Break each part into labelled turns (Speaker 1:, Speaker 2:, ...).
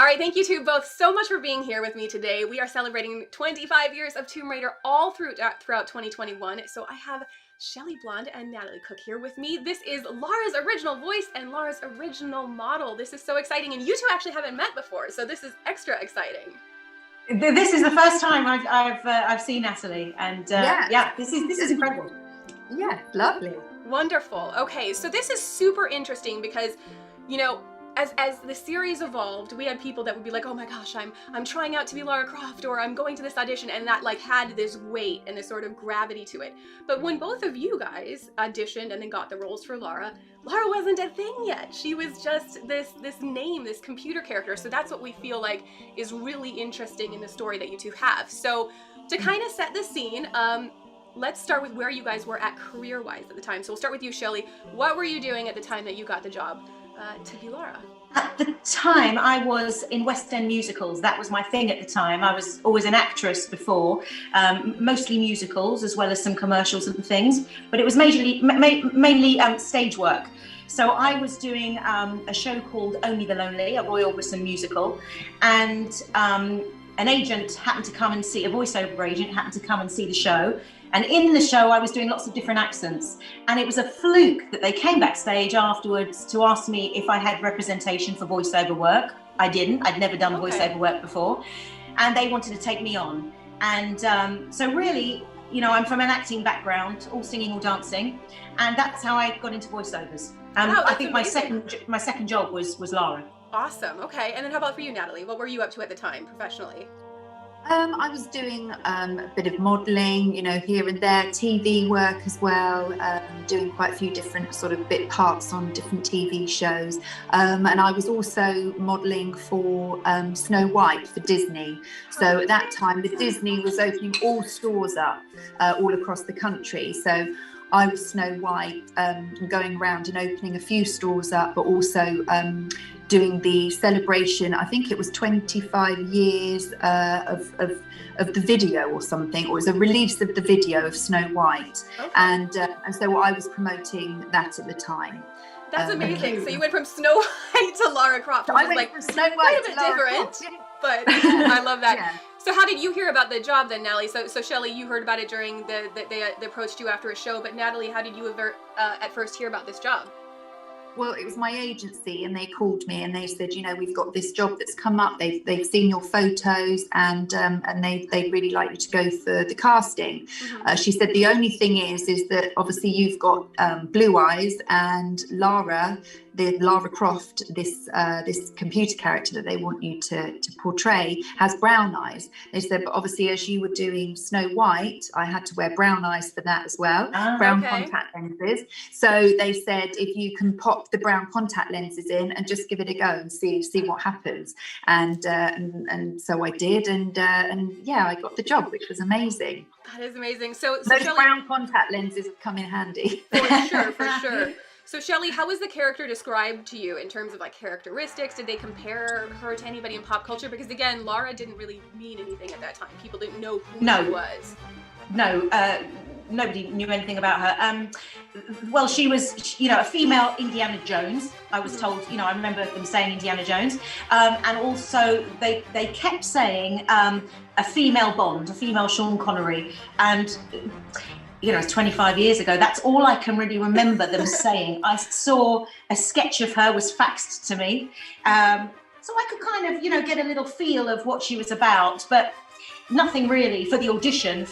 Speaker 1: All right, thank you two both so much for being here with me today. We are celebrating 25 years of Tomb Raider all throughout 2021. So I have Shelley Blond and Natalie Cook here with me. This is Lara's original voice and Lara's original model. This is so exciting, and you two actually haven't met before, so this is extra exciting.
Speaker 2: This is the first time I've seen Natalie, and this is incredible.
Speaker 3: Yeah, lovely.
Speaker 1: Wonderful. Okay, so this is super interesting because, you know, as the series evolved, we had people that would be like, oh my gosh, I'm trying out to be Lara Croft, or I'm going to this audition, and that like had this weight and this sort of gravity to it. But when both of you guys auditioned and then got the roles for Lara wasn't a thing yet. She was just this name, this computer character. So that's what we feel like is really interesting in the story that you two have. So to kind of set the scene, let's start with where you guys were at career-wise at the time. So we'll start with you, Shelley. What were you doing at the time that you got the job to be Lara?
Speaker 2: At the time, I was in West End musicals. That was my thing at the time. I was always an actress before, mostly musicals as well as some commercials and things. But it was mainly stage work. So I was doing a show called Only the Lonely, a Roy Orbison musical, and an agent happened to come and see, a voiceover agent happened to come and see the show. And in the show, I was doing lots of different accents. And it was a fluke that they came backstage afterwards to ask me if I had representation for voiceover work. I didn't. I'd never done voiceover work before. And they wanted to take me on. And so really, you know, I'm from an acting background, all singing, all dancing. And that's how I got into voiceovers.
Speaker 1: Wow,
Speaker 2: I think
Speaker 1: amazing.
Speaker 2: my second job was Lara.
Speaker 1: Awesome. Okay. And then how about for you, Natalie? What were you up to at the time professionally?
Speaker 3: I was doing a bit of modelling, you know, here and there, TV work as well, doing quite a few different sort of bit parts on different TV shows. And I was also modelling for Snow White for Disney. So at that time, the Disney was opening all stores up all across the country. So I was Snow White, going around and opening a few stores up, but also doing the celebration. I think it was 25 years of the video or something, or it was a release of the video of Snow White.
Speaker 1: Okay.
Speaker 3: And so I was promoting that at the time.
Speaker 1: That's amazing. So you went from Snow White to Lara Croft.
Speaker 3: So I went from Snow White
Speaker 1: quite a bit
Speaker 3: to Lara
Speaker 1: different,
Speaker 3: Croft.
Speaker 1: but I love that.
Speaker 3: Yeah.
Speaker 1: So how did you hear about the job then, Natalie? So Shelley, you heard about it during they approached you after a show, but Natalie, how did you at first hear about this job?
Speaker 3: Well, it was my agency, and they called me and they said, you know, we've got this job that's come up. They've seen your photos, and they'd really like you to go for the casting.
Speaker 1: Mm-hmm.
Speaker 3: She said the only thing is that obviously you've got blue eyes, and Lara Croft, this computer character that they want you to portray, has brown eyes. They said, but obviously as you were doing Snow White, I had to wear brown eyes for that as well, brown contact lenses. So they said, if you can pop the brown contact lenses in and just give it a go and see what happens. And so I did, and yeah, I got the job, which was amazing.
Speaker 1: That is amazing. So
Speaker 3: those
Speaker 1: Shelley,
Speaker 3: brown contact lenses have come in handy.
Speaker 1: For sure. So Shelley, how was the character described to you in terms of like characteristics? Did they compare her to anybody in pop culture? Because again, Lara didn't really mean anything at that time. People didn't know who she was.
Speaker 2: No, nobody knew anything about her. Well, she was, you know, a female Indiana Jones. I was told, you know, I remember them saying Indiana Jones. And also they kept saying a female Bond, a female Sean Connery. And you know, it's 25 years ago. That's all I can really remember them saying. I saw a sketch of her was faxed to me. So I could kind of, you know, get a little feel of what she was about, but nothing really for the audition,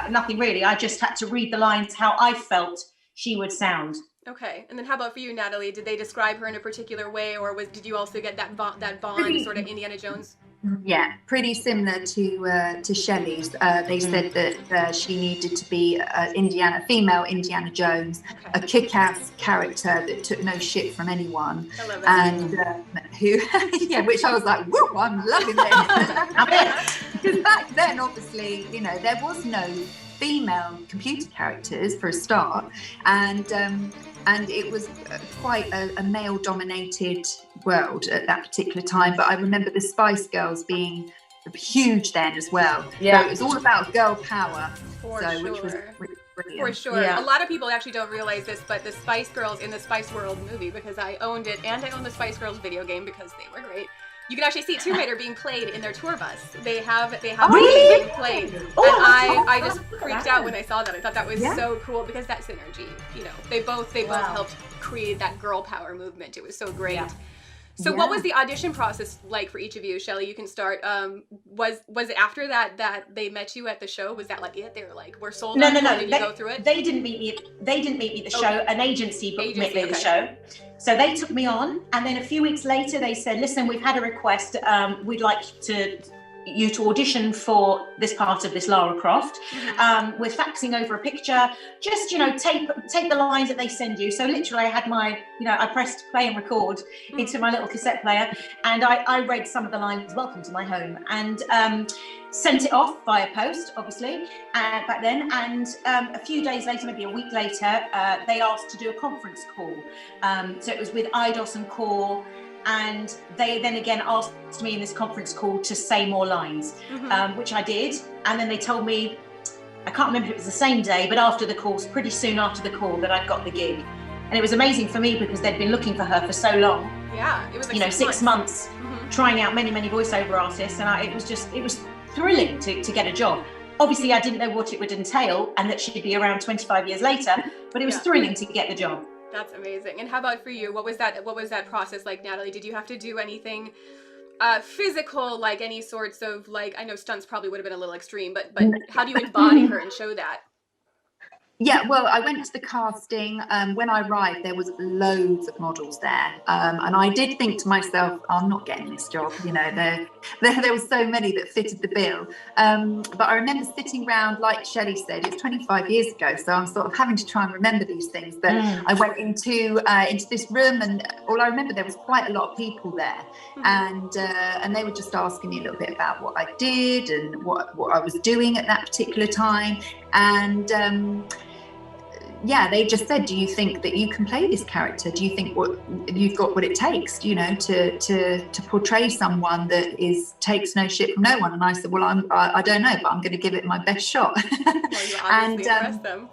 Speaker 2: nothing really. I just had to read the lines how I felt she would sound.
Speaker 1: Okay, and then how about for you, Natalie? Did they describe her in a particular way, or did you also get that Bond sort of Indiana Jones?
Speaker 3: Yeah, pretty similar to Shelley's. They said that she needed to be female Indiana Jones, a kick-ass character that took no shit from anyone.
Speaker 1: I love that.
Speaker 3: And which I was like, woo, I'm loving this. Because back then, obviously, you know, there was no female computer characters for a start, and it was quite a male-dominated world at that particular time. But I remember the Spice Girls being huge then as well.
Speaker 2: Yeah,
Speaker 3: so it was all about girl power.
Speaker 1: For sure.
Speaker 3: Which was really brilliant.
Speaker 1: For sure.
Speaker 2: Yeah.
Speaker 1: A lot of people actually don't realize this, but the Spice Girls in the Spice World movie, because I owned it, and I owned the Spice Girls video game because they were great. You can actually see Tomb Raider being played in their tour bus. They have
Speaker 2: really?
Speaker 1: being played.
Speaker 2: Oh,
Speaker 1: And I just
Speaker 2: look at
Speaker 1: freaked
Speaker 2: that.
Speaker 1: out when I saw that. I thought that was
Speaker 3: Yeah.
Speaker 1: so cool because that synergy, you know, they both helped create that girl power movement. It was so great.
Speaker 2: Yeah.
Speaker 1: So what was the audition process like for each of you? Shelley, you can start. Was it after that they met you at the show? Was that like it? They were like, we're sold
Speaker 2: No,
Speaker 1: on
Speaker 2: no,
Speaker 1: it,
Speaker 2: no.
Speaker 1: or did you go through it?
Speaker 2: They didn't meet me. They didn't meet me at the show. An agency booked me at the show. So they took me on, and then a few weeks later, they said, "Listen, we've had a request. We'd like you to audition for this part of this Lara Croft. We're faxing over a picture. Just, you know, take the lines that they send you." So literally, I had my, you know, I pressed play and record into my little cassette player, and I read some of the lines, "Welcome to my home," and sent it off via post, obviously, back then. And a few days later, maybe a week later, they asked to do a conference call. So it was with IDOS and Core. And they then again asked me in this conference call to say more lines, which I did. And then they told me, I can't remember if it was the same day, but after the course, pretty soon after the call, that I'd got the gig. And it was amazing for me because they'd been looking for her for so long.
Speaker 1: Yeah, it was like,
Speaker 2: you know, 6 months, trying out many voiceover artists. And it was thrilling to get a job. Obviously, I didn't know what it would entail and that she'd be around 25 years later, but it was thrilling to get the job.
Speaker 1: That's amazing. And how about for you? What was that process like, Natalie? Did you have to do anything physical, like any sorts of, like, I know stunts probably would have been a little extreme, but how do you embody her and show that?
Speaker 3: Yeah, well, I went to the casting. When I arrived, there was loads of models there, and I did think to myself, "I'm not getting this job." You know, there were so many that fitted the bill. But I remember sitting around, like Shelley said, it's 25 years ago, so I'm sort of having to try and remember these things. But I went into this room, and all I remember, there was quite a lot of people there, and they were just asking me a little bit about what I did and what I was doing at that particular time, and yeah, they just said, "Do you think that you can play this character? Do you think you've got what it takes, you know, to portray someone that takes no shit from no one?" And I said, "Well, I don't know, but I'm going to give it my best shot."
Speaker 1: Well, you obviously impressed them.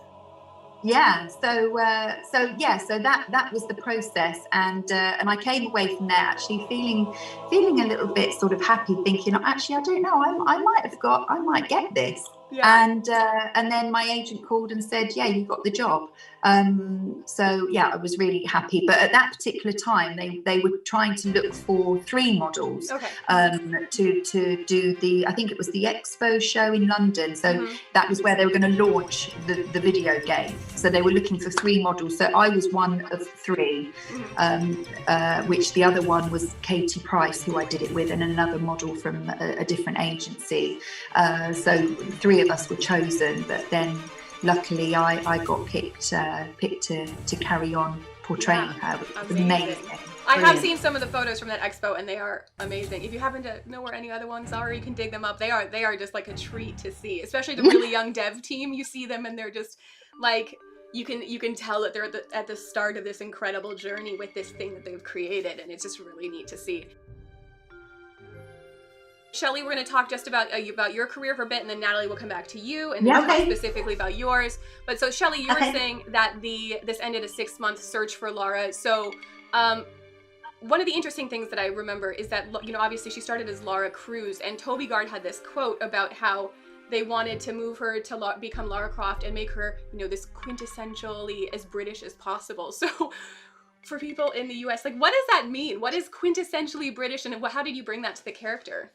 Speaker 3: Yeah, so that was the process, and I came away from there actually feeling a little bit sort of happy, thinking, actually, I don't know, I might get this. Yeah. And then my agent called and said, "Yeah, you got the job." So yeah, I was really happy. But at that particular time, they were trying to look for 3 models to do I think it was the Expo show in London. So that was where they were going to launch the video game. So they were looking for 3 models. So I was one of 3, which the other one was Katie Price, who I did it with, and another model from a different agency. So 3 of us were chosen, but then luckily I got picked to carry on portraying her, which was amazing.
Speaker 1: I have seen some of the photos from that expo, and they are amazing. If you happen to know where any other ones are, you can dig them up. They are just like a treat to see, especially the really young dev team. You see them and they're just like, you can tell that they're at the start of this incredible journey with this thing that they've created, and it's just really neat to see. Shelley, we're going to talk just about your career for a bit, and then Natalie will come back to you and talk specifically about yours. But so Shelley, you were saying that this ended a 6-month search for Lara. So one of the interesting things that I remember is that, you know, obviously she started as Lara Cruz, and Toby Gard had this quote about how they wanted to move her to become Lara Croft and make her, you know, this quintessentially as British as possible. So for people in the US, like, what does that mean? What is quintessentially British, and how did you bring that to the character?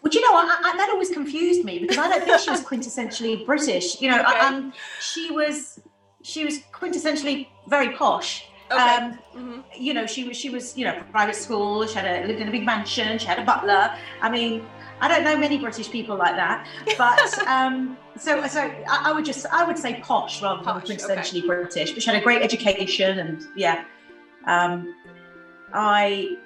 Speaker 2: Well, you know, that always confused me, because I don't think she was quintessentially British. You know, she was quintessentially very posh.
Speaker 1: Okay.
Speaker 2: You know, she was, you know, private school. She lived in a big mansion. She had a butler. I mean, I don't know many British people like that, but so I would say posh rather than quintessentially British. But she had a great education, and I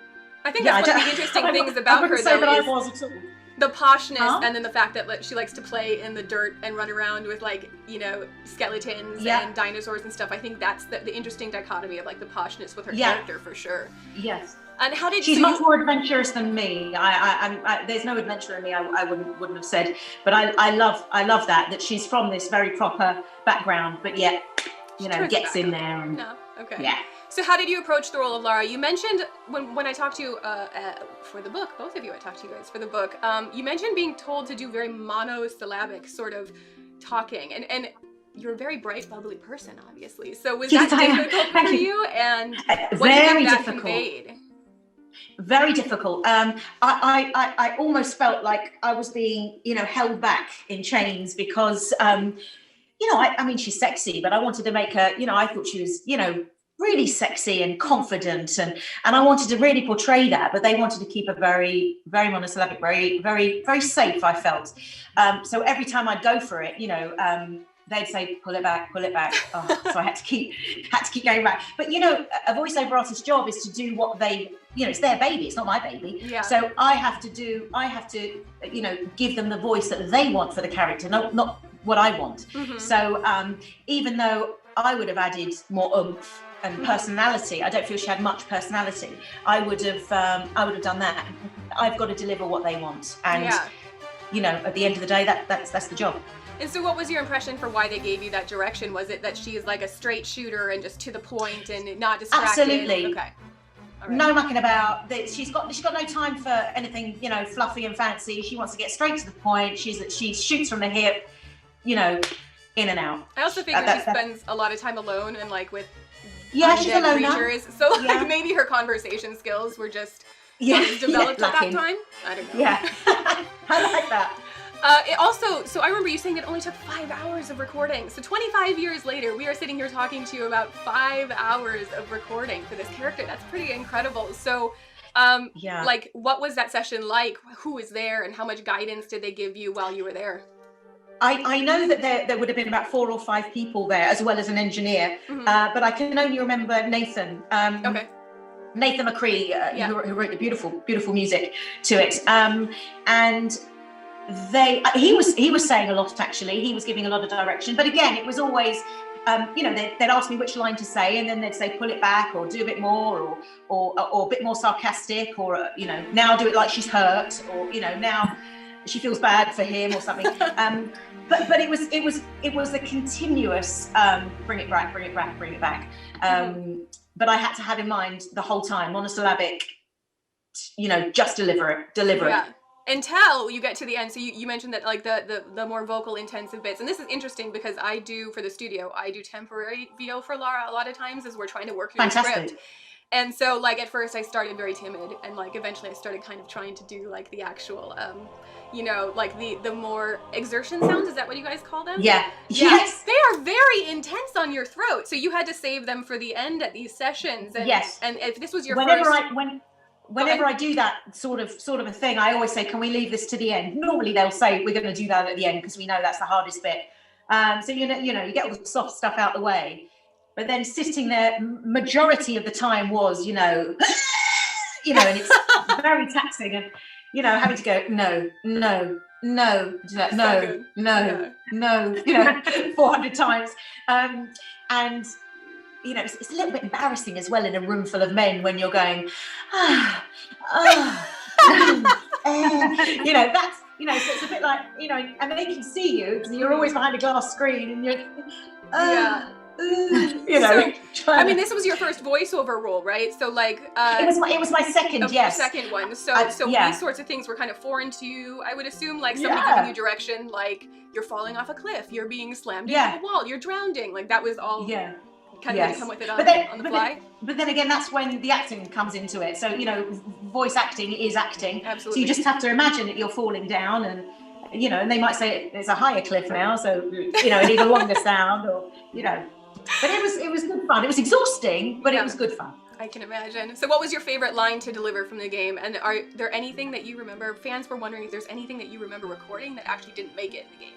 Speaker 2: think
Speaker 1: that's one of the interesting things about her, though,
Speaker 2: I was at all.
Speaker 1: The poshness, and then the fact that she likes to play in the dirt and run around with, like, you know, skeletons and dinosaurs and stuff. I think that's the interesting dichotomy of, like, the poshness with her character, for sure.
Speaker 2: Yes.
Speaker 1: And how did
Speaker 2: she's much more adventurous than me. I there's no adventure in me. I wouldn't have said, but I love that she's from this very proper background, but yet, you know, gets in there. And,
Speaker 1: no, okay.
Speaker 2: Yeah.
Speaker 1: So how did you approach the role of Lara? You mentioned when I talked to you for the book, both of you, I talked to you guys for the book, you mentioned being told to do very monosyllabic sort of talking, and you're a very bright, bubbly person, obviously. So was that difficult for you? And what do you think that conveyed?
Speaker 2: Very difficult. I almost felt like I was being, held back in chains because, I mean, she's sexy, but I wanted to make her, I thought she was, really sexy and confident, and I wanted to really portray that, but they wanted to keep her very, very monosyllabic, very, very, very safe, I felt. So every time I'd go for it, they'd say, pull it back. Oh, so I had to keep going back. But, a voiceover artist's job is to do what they, it's their baby. It's not my baby.
Speaker 1: Yeah.
Speaker 2: So I have to, give them the voice that they want for the character, not what I want.
Speaker 1: Mm-hmm.
Speaker 2: So even though I would have added more oomph and personality, I don't feel she had much personality. I would have done that. I've got to deliver what they want. And, at the end of the day, that's the job.
Speaker 1: And so what was your impression for why they gave you that direction? Was it that she's like a straight shooter and just to the point and not distracted?
Speaker 2: Absolutely.
Speaker 1: Okay. All right.
Speaker 2: No mucking about. She's got no time for anything, fluffy and fancy. She wants to get straight to the point. She shoots from the hip, in and out.
Speaker 1: I also figure she spends a lot of time alone and like with
Speaker 2: she's alone
Speaker 1: creatures. So like maybe her conversation skills were just developed at that time. I don't know.
Speaker 2: Yeah. I like that.
Speaker 1: So I remember you saying it only took 5 hours of recording. So 25 years later, we are sitting here talking to you about 5 hours of recording for this character. That's pretty incredible. So, like, what was that session like? Who was there, and how much guidance did they give you while you were there?
Speaker 2: I know that there would have been about 4 or 5 people there, as well as an engineer. Mm-hmm. But I can only remember Nathan. Nathan McCree, who wrote the beautiful music to it. And he was saying a lot, actually. He was giving a lot of direction, but again, it was always they'd ask me which line to say, and then they'd say pull it back, or do a bit more, or a bit more sarcastic, or now do it like she's hurt, or now she feels bad for him or something. But it was a continuous bring it back. But I had to have in mind the whole time, monosyllabic, just deliver it.
Speaker 1: Until you get to the end. So you mentioned that like the more vocal intensive bits, and this is interesting because I do for the studio, I do temporary VO for Lara a lot of times as we're trying to work through the script. And so like at first I started very timid, and like eventually I started kind of trying to do like the actual like the more exertion sounds. Is that what you guys call them?
Speaker 2: Yeah. Yes.
Speaker 1: They are very intense on your throat. So you had to save them for the end at these sessions. And,
Speaker 2: yes.
Speaker 1: And if this was your
Speaker 2: Whenever I do that sort of a thing, I always say, can we leave this to the end? Normally they'll say, we're going to do that at the end because we know that's the hardest bit. So, you get all the soft stuff out the way. But then sitting there, majority of the time was, and it's very taxing, and, having to go, no, 400 times. And it's a little bit embarrassing as well in a room full of men when you're going, that's, so it's a bit like, and they can see you because you're always behind a glass screen and you're,
Speaker 1: So, I mean, this was your first voiceover role, right? So like,
Speaker 2: it was my second, yes.
Speaker 1: Second one. So these sorts of things were kind of foreign to you, I would assume, like somebody giving you direction, like you're falling off a cliff, you're being slammed into a wall, you're drowning, like that was all kind of come with it on the fly.
Speaker 2: But then again, that's when the acting comes into it. So, voice acting is acting.
Speaker 1: Absolutely.
Speaker 2: So you just have to imagine that you're falling down, and, and they might say it's a higher cliff now, so, it need a longer sound, or, But it was good fun. It was exhausting, but it was good fun.
Speaker 1: I can imagine. So what was your favorite line to deliver from the game? And are there anything that you remember? Fans were wondering if there's anything that you remember recording that actually didn't make it in the game.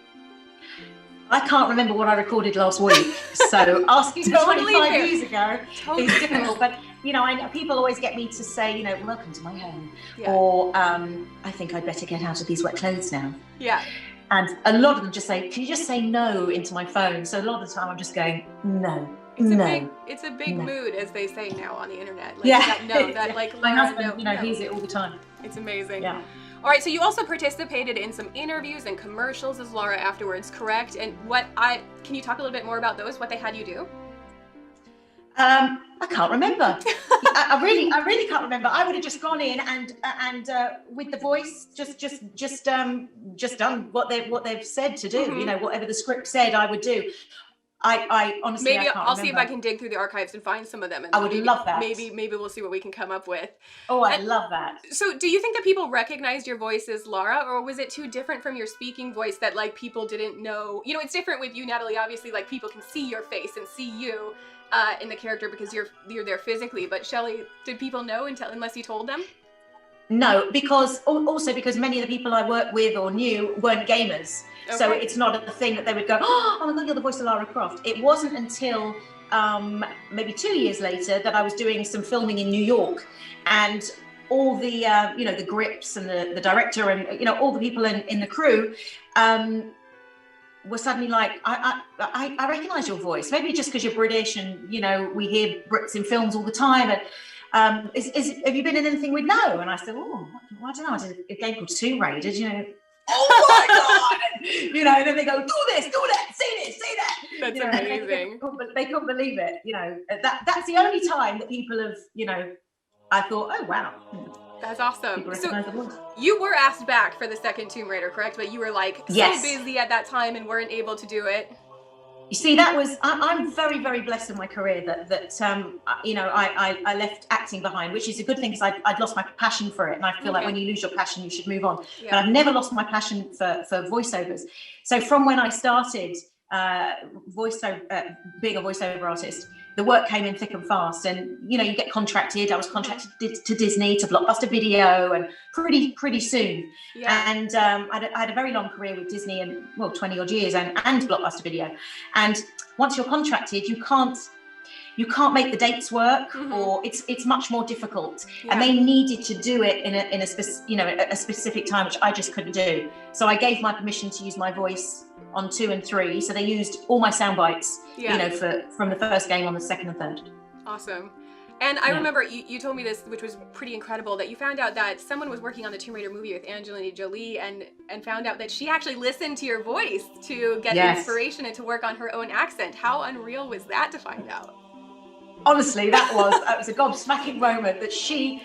Speaker 2: I can't remember what I recorded last week, so asking 25 years ago is difficult. But I know people always get me to say, welcome to my home, or I think I'd better get out of these wet clothes now.
Speaker 1: Yeah.
Speaker 2: And a lot of them just say, can you just say no into my phone? So a lot of the time I'm just going, no.
Speaker 1: It's a big mood, as they say now on the internet. Like,
Speaker 2: my husband, hears it all the time.
Speaker 1: It's amazing.
Speaker 2: Yeah.
Speaker 1: All right, so you also participated in some interviews and commercials as Lara afterwards, correct? And can you talk a little bit more about those, what they had you do?
Speaker 2: I can't remember. I really can't remember. I would have just gone in and with the voice, just done what they've said to do. You know, whatever the script said, I would do. I honestly,
Speaker 1: maybe
Speaker 2: I can't
Speaker 1: I'll see if I
Speaker 2: remember.
Speaker 1: can dig through the archives and find some of them. And
Speaker 2: I would love that.
Speaker 1: Maybe we'll see what we can come up with.
Speaker 2: Oh, I love that.
Speaker 1: So, do you think that people recognized your voice as Lara, or was it too different from your speaking voice that like people didn't know? You know, it's different with you, Natalie. Obviously, like people can see your face and see you in the character because you're there physically. But Shelley, did people know unless you told them?
Speaker 2: No, because many of the people I worked with or knew weren't gamers. Okay. So it's not a thing that they would go, oh my God, you're the voice of Lara Croft. It wasn't until maybe 2 years later that I was doing some filming in New York, and all the the grips and the director and all the people in the crew were suddenly like, I recognise your voice. Maybe just because you're British and we hear Brits in films all the time. And have you been in anything with No? And I said, oh, I don't know. I did a game called Tomb Raider. Oh my God! And then they go, do this, do that, see that.
Speaker 1: That's amazing.
Speaker 2: They couldn't believe it. That's the only time that people have, I thought, oh wow.
Speaker 1: That's awesome. So you were asked back for the second Tomb Raider, correct? But you were like so busy at that time and weren't able to do it.
Speaker 2: You see, I'm very, very blessed in my career that I left acting behind, which is a good thing because I'd lost my passion for it. And I feel like when you lose your passion, you should move on. Yeah. But I've never lost my passion for voiceovers. So from when I started being a voiceover artist, the work came in thick and fast. And, you get contracted. I was contracted to Disney, to Blockbuster Video, and pretty soon. Yeah. And I had a very long career with Disney and 20 odd years and Blockbuster Video. And once you're contracted, you can't make the dates work, or it's much more difficult. Yeah. And they needed to do it in a specific time, which I just couldn't do. So I gave my permission to use my voice on 2 and 3. So they used all my sound bites, from the first game on the second and third.
Speaker 1: Awesome. And I remember you told me this, which was pretty incredible, that you found out that someone was working on the Tomb Raider movie with Angelina Jolie and found out that she actually listened to your voice to get inspiration and to work on her own accent. How unreal was that to find out?
Speaker 2: Honestly, that was a gobsmacking moment that she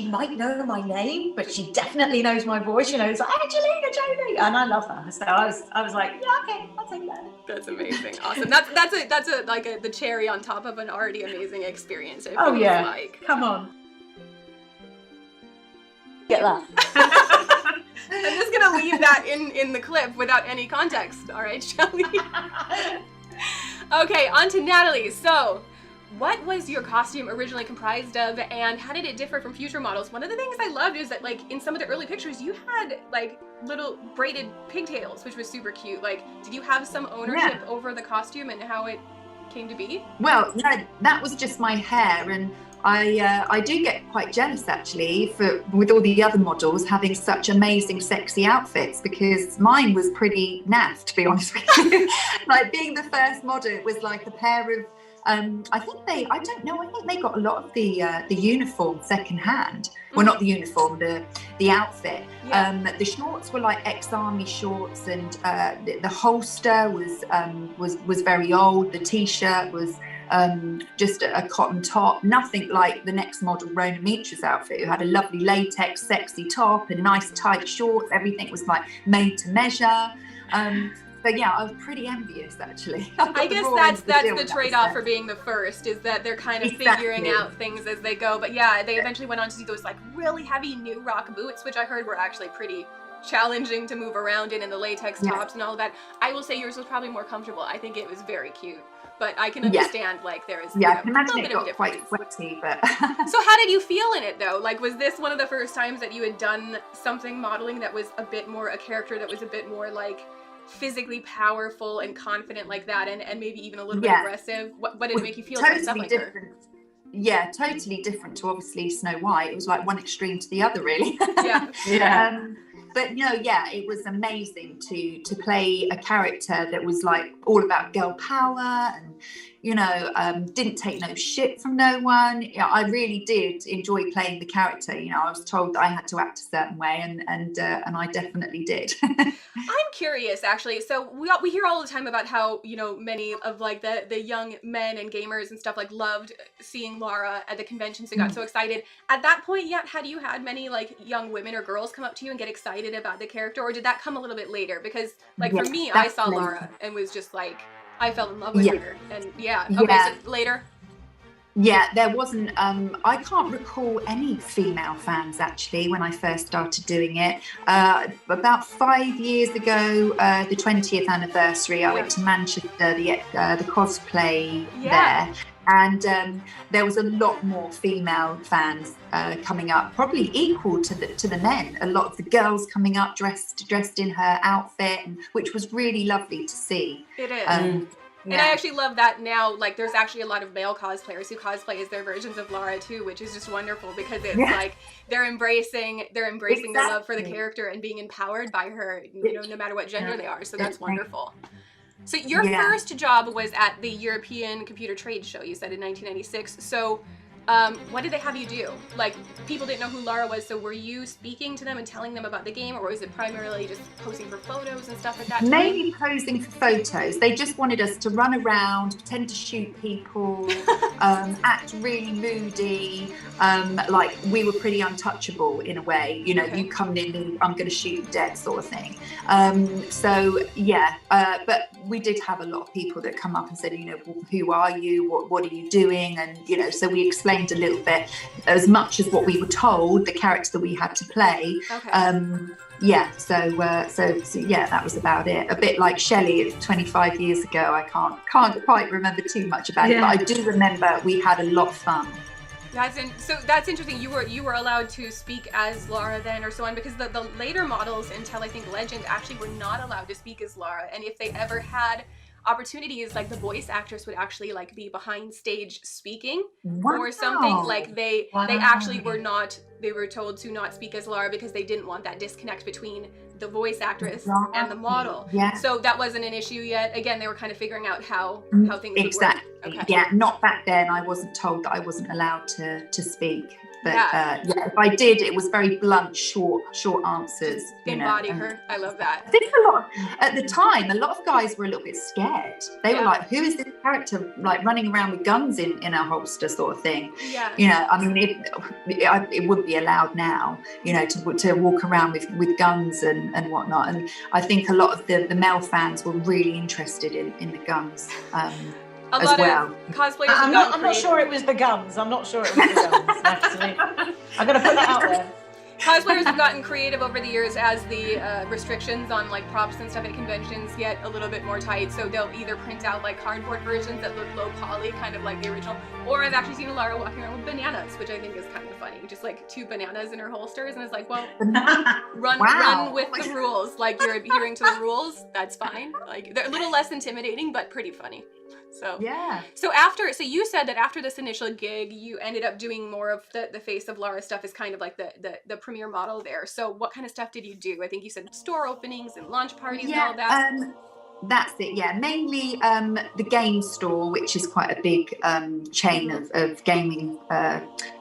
Speaker 2: might know my name, but she definitely knows my voice. It's like Angelina Jolie, and I love her. So I was like, yeah, okay, I'll take that.
Speaker 1: That's amazing, awesome. That's the cherry on top of an already amazing experience.
Speaker 2: Oh yeah, come on, get that.
Speaker 1: I'm just gonna leave that in the clip without any context. All right, Shelley. Okay, on to Natalie. So, what was your costume originally comprised of, and how did it differ from future models? One of the things I loved is that, like, in some of the early pictures, you had, like, little braided pigtails, which was super cute. Like, did you have some ownership over the costume and how it came to be?
Speaker 3: Well, no, that was just my hair, and I do get quite jealous, actually, with all the other models having such amazing, sexy outfits, because mine was pretty naff, to be honest with you. Like, being the first model, it was like a pair of I think they got a lot of the uniform secondhand. Well, not the uniform, the outfit. Yeah. The shorts were like ex-army shorts, and the holster was very old. The t-shirt was just a cotton top, nothing like the next model, Rona Mitra's outfit, who had a lovely latex, sexy top and nice tight shorts. Everything was like made to measure. But yeah, I was pretty envious, actually.
Speaker 1: I guess that's the trade-off for being the first, is that they're kind of figuring out things as they go. But yeah, they eventually went on to do those like really heavy new rock boots, which I heard were actually pretty challenging to move around in, and the latex tops and all of that. I will say yours was probably more comfortable. I think it was very cute. But I can understand, like, there is
Speaker 3: I can imagine it got quite sweaty, but...
Speaker 1: So how did you feel in it, though? Like, was this one of the first times that you had done something modeling that was a bit more a character that was a bit more, like, physically powerful and confident like that, and maybe even a little bit aggressive? What did it make you feel
Speaker 3: totally
Speaker 1: stuff like
Speaker 3: different. Her? Yeah, totally different to obviously Snow White. It was like one extreme to the other, really.
Speaker 2: Yeah.
Speaker 3: But it was amazing to play a character that was like all about girl power, and didn't take no shit from no one. I really did enjoy playing the character. I was told that I had to act a certain way, and I definitely did.
Speaker 1: I'm curious, actually. So we hear all the time about how, many of like the young men and gamers and stuff like loved seeing Lara at the conventions and got so excited. At that point yet, had you had many like young women or girls come up to you and get excited about the character, or did that come a little bit later? Because like for me, I saw Lara and was just like, I fell in love with her. And so later.
Speaker 3: Yeah, there wasn't, I can't recall any female fans actually when I first started doing it. About 5 years ago, the 20th anniversary, I went to Manchester, the cosplay there. And there was a lot more female fans coming up, probably equal to the men. A lot of the girls coming up dressed in her outfit, which was really lovely to see.
Speaker 1: It is. And I actually love that now, like, there's actually a lot of male cosplayers who cosplay as their versions of Lara too, which is just wonderful because it's like they're embracing the love for the character and being empowered by her, no matter what gender they are. So that's wonderful. So your first job was at the European Computer Trade Show, you said, in 1996. So what did they have you do? Like, people didn't know who Lara was, so were you speaking to them and telling them about the game, or was it primarily just posing for photos and stuff like that?
Speaker 3: Mainly posing for photos. They just wanted us to run around, pretend to shoot people, act really moody, like we were pretty untouchable in a way. You come in and I'm going to shoot you dead sort of thing. But we did have a lot of people that come up and said, who are you? What are you doing? And, so we explained a little bit as much as what we were told, the character that we had to play. So that was about it. A bit like Shelley 25 years ago. I can't quite remember too much about it, but I do remember we had a lot of fun.
Speaker 1: So that's interesting. You were allowed to speak as Lara then, or so on, because the later models until I think Legend actually were not allowed to speak as Lara, and if they ever had opportunities, like the voice actress would actually like be behind stage speaking or something. Like they actually were not. They were told to not speak as Lara because they didn't want that disconnect between the voice actress and the model. So that wasn't an issue yet. Again, they were kind of figuring out how things would work.
Speaker 3: Yeah, not back then. I wasn't told that I wasn't allowed to speak. But if I did, it was very blunt, short answers.
Speaker 1: Embody her. I love that.
Speaker 3: I think at the time, a lot of guys were a little bit scared. They were like, who is this character like running around with guns in a holster sort of thing? I mean, it wouldn't be allowed now, to walk around with guns and whatnot. And I think a lot of the male fans were really interested in the guns.
Speaker 1: A lot of cosplayers.
Speaker 2: I'm not sure it was the guns. Actually. I'm going to put that out there.
Speaker 1: Cosplayers have gotten creative over the years as the restrictions on like props and stuff at conventions get a little bit more tight. So they'll either print out like cardboard versions that look low poly, kind of like the original, or I've actually seen a Lara walking around with bananas, which I think is kind of funny. Just like 2 bananas in her holsters, and it's like, well, run with the rules. Like, you're adhering to the rules. That's fine. Like, they're a little less intimidating, but pretty funny. So so you said that after this initial gig, you ended up doing more of the face of Lara stuff as kind of like the premiere model there. So what kind of stuff did you do? I think you said store openings and launch parties and all that.
Speaker 3: That's it, yeah. Mainly the game store, which is quite a big chain of gaming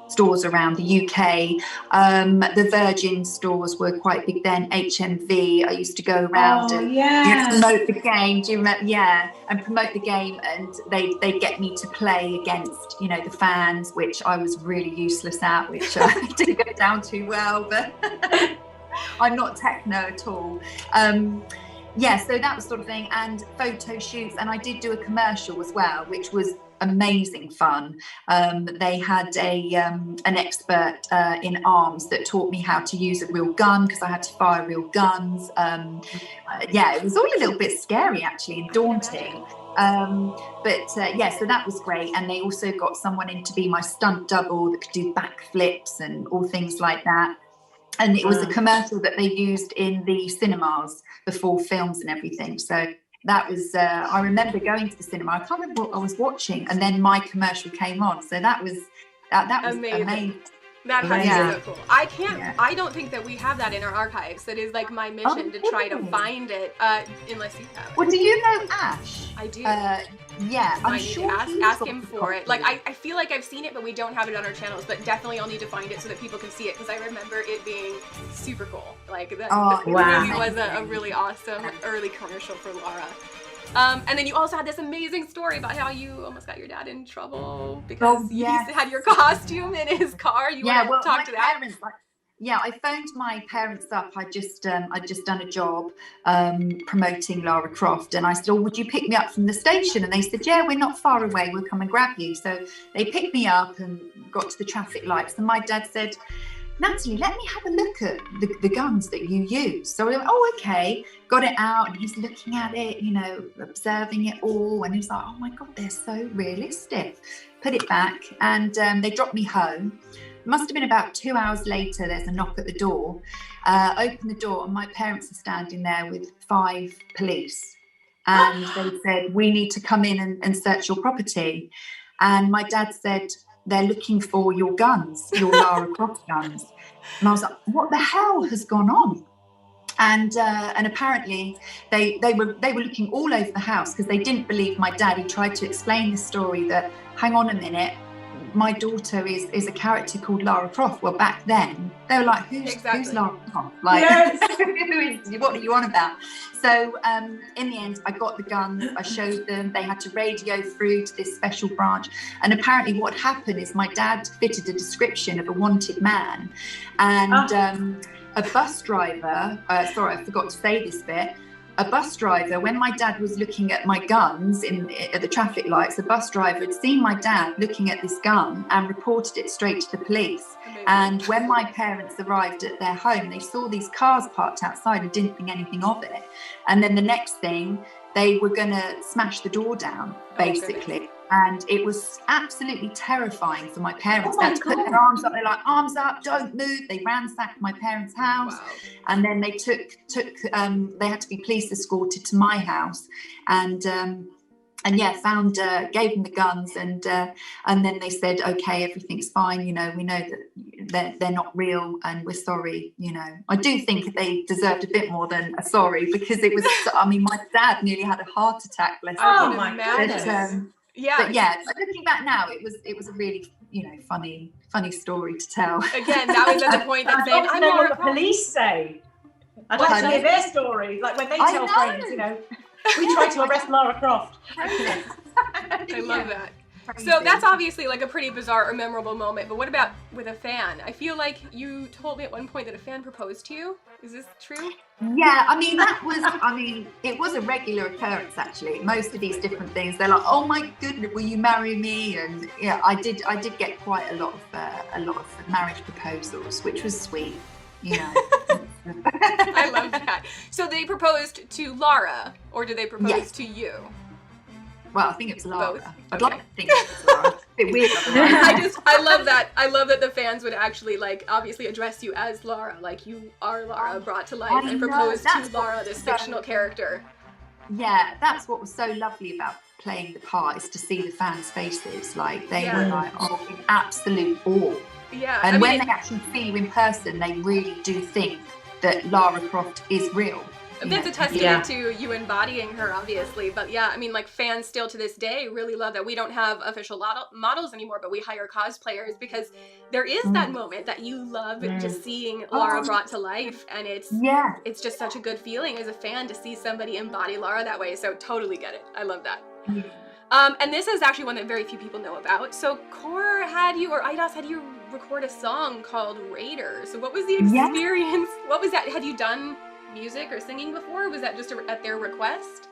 Speaker 3: stores around the UK. The Virgin stores were quite big then. HMV, I used to go around and promote the game. Do you remember? Yeah, and promote the game, and they get me to play against, the fans, which I was really useless at, which didn't go down too well, but I'm not techno at all. So that was sort of thing, and photo shoots, and I did do a commercial as well, which was amazing fun. They had an expert in arms that taught me how to use a real gun, because I had to fire real guns. It was all a little bit scary actually, and daunting. So that was great. And they also got someone in to be my stunt double that could do backflips and all things like that. And it was a commercial that they used in the cinemas before films and everything. So that was, I remember going to the cinema. I can't remember what I was watching, and then my commercial came on. So that was amazing.
Speaker 1: That has to be so cool. I don't think that we have that in our archives. That is like my mission to try to find it, unless you have it.
Speaker 3: Well, do you know Ash?
Speaker 1: I do.
Speaker 3: Yeah, I'm
Speaker 1: I need
Speaker 3: sure
Speaker 1: to ask him for it. Like, I feel like I've seen it, but we don't have it on our channels. But definitely, I'll need to find it so that people can see it, because I remember it being super cool. Like, that really was a really awesome early commercial for Lara. And then you also had this amazing story about how you almost got your dad in trouble because he had your costume in his car. You want to talk to that?
Speaker 3: Parents, I phoned my parents up. I'd just done a job promoting Lara Croft, and I said, "Oh, would you pick me up from the station?" And they said, "Yeah, we're not far away. We'll come and grab you." So they picked me up and got to the traffic lights. And my dad said, "Natalie, let me have a look at the guns that you use." So I went, "Oh, okay." Got it out, and he's looking at it, observing it all. And he was like, "Oh my God, they're so realistic." Put it back, and they dropped me home. Must have been about 2 hours later, there's a knock at the door. Open the door, and my parents are standing there with 5 police. And they said, "We need to come in and search your property." And my dad said, "They're looking for your guns, your Lara Croft guns." And I was like, "What the hell has gone on?" And apparently they were looking all over the house because they didn't believe my dad. He tried to explain the story that, hang on a minute, my daughter is a character called Lara Croft. Well, back then they were like, who's Lara Croft? Like, what are you on about? So in the end, I got the guns, I showed them. They had to radio through to this special branch. And apparently what happened is my dad fitted a description of a wanted man, and a bus driver, sorry, I forgot to say this bit. A bus driver, when my dad was looking at my guns at the traffic lights, a bus driver had seen my dad looking at this gun and reported it straight to the police. Amazing. And when my parents arrived at their home, they saw these cars parked outside and didn't think anything of it. And then the next thing, they were going to smash the door down, basically. And it was absolutely terrifying for my parents. They had to put their arms up. They're like, "Arms up, don't move." They ransacked my parents' house. Wow. And then they they had to be police escorted to my house. And found, gave them the guns. And then they said, "Okay, everything's fine. We know that they're not real and we're sorry." I do think they deserved a bit more than a sorry, because it was, my dad nearly had a heart attack. Bless him.
Speaker 1: Oh my goodness.
Speaker 3: But looking back now, it was a really funny story to tell.
Speaker 1: Again, that was at the point that saying,
Speaker 2: I know what the police say. I'd like to hear their story, like when they tell friends, we tried to arrest Lara Croft.
Speaker 1: I love that. Crazy. So that's obviously like a pretty bizarre or memorable moment, but what about with a fan? I feel like you told me at one point that a fan proposed to you. Is this true?
Speaker 3: Yeah, it was a regular occurrence actually. Most of these different things, they're like, "Oh my goodness, will you marry me?" And yeah, I did get quite a lot of marriage proposals, which was sweet,
Speaker 1: I love that. So they proposed to Lara, or did they propose to you?
Speaker 3: Well, I think it was Lara.
Speaker 1: Both.
Speaker 3: I'd like to think it was Lara. A bit weird.
Speaker 1: I love that. I love that the fans would actually obviously address you as Lara, like you are Lara brought to life, and propose to Lara, this fictional character.
Speaker 3: Yeah, that's what was so lovely about playing the part, is to see the fans' faces. Like they were like, in absolute awe.
Speaker 1: Yeah.
Speaker 3: And when they actually see you in person, they really do think that Lara Croft is real.
Speaker 1: That's a testament to you embodying her, obviously. But fans still to this day really love that we don't have official models anymore, but we hire cosplayers, because there is that moment that you love just seeing Lara brought to life, and it's just such a good feeling as a fan to see somebody embody Lara that way. So totally get it. I love that. And this is actually one that very few people know about. So Core had you, or IDOS had you record a song called Raider. So what was the experience? What was that? Had you done music or singing before? Was that just at their request?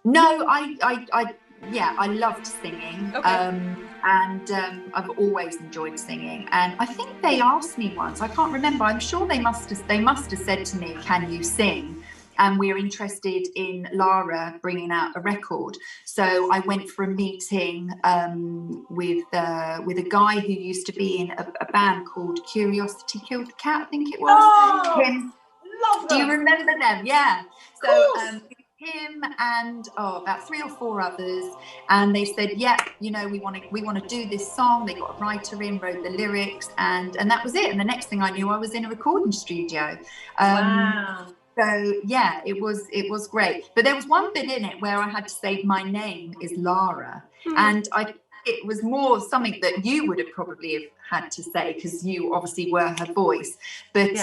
Speaker 3: No, I loved singing. Okay. I've always enjoyed singing. And I think they asked me once, I can't remember, I'm sure they must have said to me, "Can you sing? And we're interested in Lara bringing out a record." So I went for a meeting with a guy who used to be in a band called Curiosity Killed the Cat, I think it was. Him.
Speaker 2: Love them.
Speaker 3: Do you remember them? Yeah. So him and about 3 or 4 others, and they said, we want to do this song. They got a writer in, wrote the lyrics, and that was it. And the next thing I knew, I was in a recording studio.
Speaker 2: Wow.
Speaker 3: So yeah, it was great. But there was one bit in it where I had to say my name is Lara, and it was more something that you would have probably have had to say because you obviously were her voice. But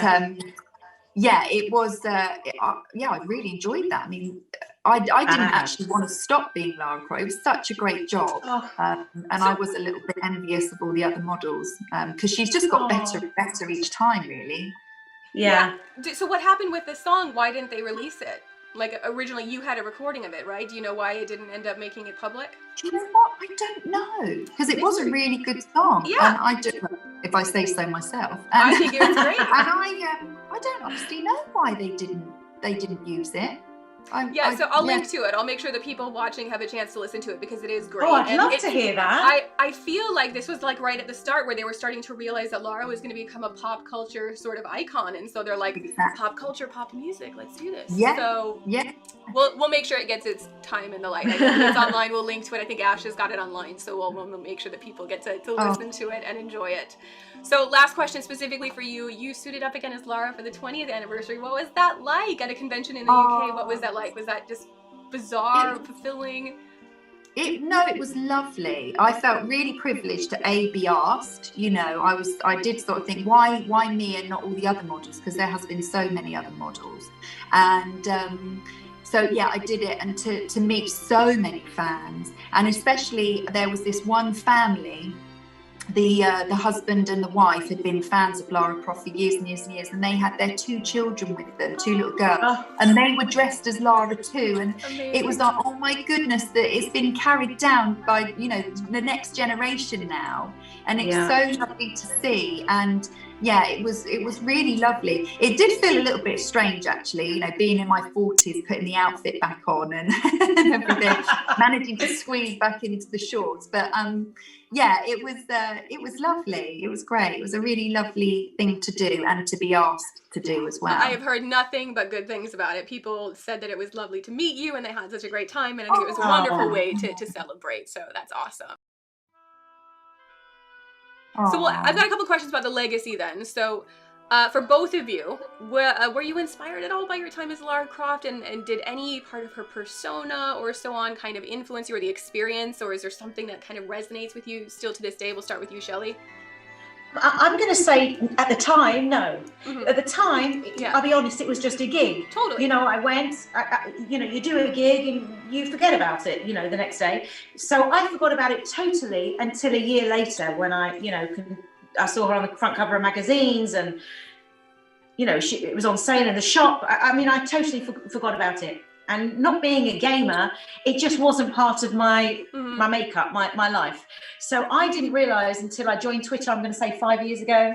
Speaker 3: yeah, it was. Yeah, I really enjoyed that. I mean, I didn't actually want to stop being Lara Croft. It was such a great job, and I was a little bit envious of all the other models because she's just got better and better each time, really.
Speaker 2: Yeah.
Speaker 1: So what happened with the song? Why didn't they release it? Like originally you had a recording of it, right? Do you know why it didn't end up making it public?
Speaker 3: Do you know what? I don't know because it was a really good song.
Speaker 1: Yeah.
Speaker 3: And I do, if I say so myself. And,
Speaker 1: I think it was great.
Speaker 3: And I don't honestly know why they didn't use it.
Speaker 1: So I'll link to it. I'll make sure that people watching have a chance to listen to it because it is great.
Speaker 2: Oh, I'd love to hear that.
Speaker 1: I feel like this was like right at the start where they were starting to realize that Lara was going to become a pop culture sort of icon, and so they're like, pop culture, pop music, let's do this.
Speaker 3: Yeah.
Speaker 1: So
Speaker 3: yeah,
Speaker 1: we'll make sure it gets its time in the light. I think it's online. We'll link to it. I think Ash has got it online, so we'll make sure that people get to listen to it and enjoy it. So last question specifically for you. You suited up again as Lara for the 20th anniversary. What was that like at a convention in the UK? What was that like? Was that just bizarre, fulfilling?
Speaker 3: It was lovely. I felt really privileged to be asked. You know, I did sort of think, why me and not all the other models? Because there has been so many other models, and so yeah, I did it, and to meet so many fans, and especially there was this one family. The husband and the wife had been fans of Lara Croft for years and years and years, and they had their 2 children with them, 2 little girls, and they were dressed as Lara too. And amazing. It was like, oh my goodness, that it's been carried down by, you know, the next generation now, and it's so lovely to see. And yeah, it was really lovely. It did feel a little bit strange, actually, you know, being in my 40s, putting the outfit back on and everything, managing to squeeze back into the shorts. But yeah, it was lovely. It was great. It was a really lovely thing to do and to be asked to do as well.
Speaker 1: I have heard nothing but good things about it. People said that it was lovely to meet you and they had such a great time, and I think it was a wonderful way to celebrate. So that's awesome. So I've got a couple questions about the legacy then. So for both of you, were you inspired at all by your time as Lara Croft, and did any part of her persona or so on kind of influence you, or the experience, or is there something that kind of resonates with you still to this day? We'll start with you, Shelley.
Speaker 2: I'm going to say at the time, no. At the time, I'll be honest, it was just a gig.
Speaker 1: Totally.
Speaker 2: You know, I went, you know, you do a gig and you forget about it, you know, the next day. So I forgot about it totally until a year later when I, you know, I saw her on the front cover of magazines, and, you know, it was on sale in the shop. I mean, I totally forgot about it. And not being a gamer, it just wasn't part of my my makeup, my life. So I didn't realise until I joined Twitter, I'm going to say 5 years ago,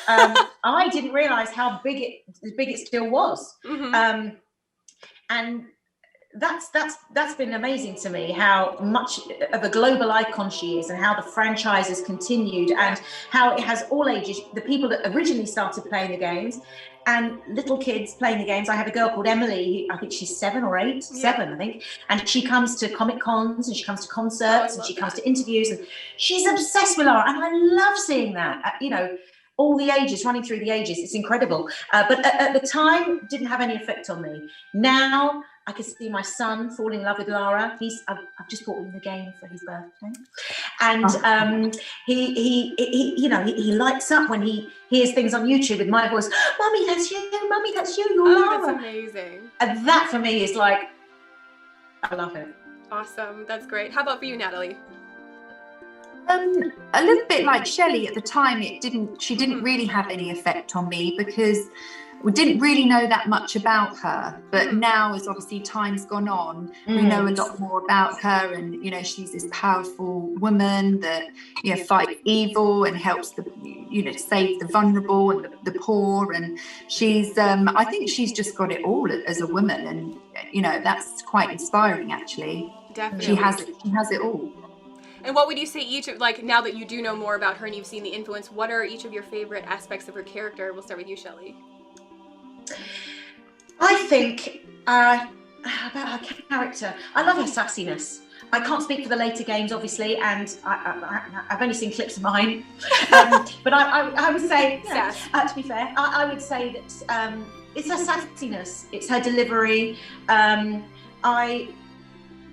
Speaker 2: I didn't realise how big it still was. And that's been amazing to me, how much of a global icon she is, and how the franchise has continued, and how it has all ages, the people that originally started playing the games and little kids playing the games. I have a girl called Emily, I think she's 7 or 8, 7 I think, and she comes to Comic Cons and she comes to concerts and she comes to interviews, and she's obsessed with Lara, and I love seeing that, you know, all the ages, running through the ages. It's incredible. But at the time, didn't have any effect on me. Now I can see my son fall in love with Lara. I've just bought him the game for his birthday, and he lights up when he hears things on YouTube with my voice. Mummy, that's you. Mummy, that's you. You're Lara.
Speaker 1: That's amazing.
Speaker 2: And that for me is like, I love it.
Speaker 1: Awesome. That's great. How about for you, Natalie?
Speaker 3: A little bit like Shelley at the time. She didn't really have any effect on me because we didn't really know that much about her. But now, as obviously time's gone on, we know a lot more about her, and you know, she's this powerful woman that, you know, fights evil and helps save the vulnerable and the poor. And she's I think she's just got it all as a woman, and you know, that's quite inspiring actually.
Speaker 1: Definitely.
Speaker 3: She has it all.
Speaker 1: And what would you say like, now that you do know more about her and you've seen the influence, what are each of your favorite aspects of her character? We'll start with you, Shelley.
Speaker 2: I think about her character, I love her sassiness. I can't speak for the later games, obviously, and I've only seen clips of mine. But I would say, to be fair, I would say that it's her sassiness, it's her delivery.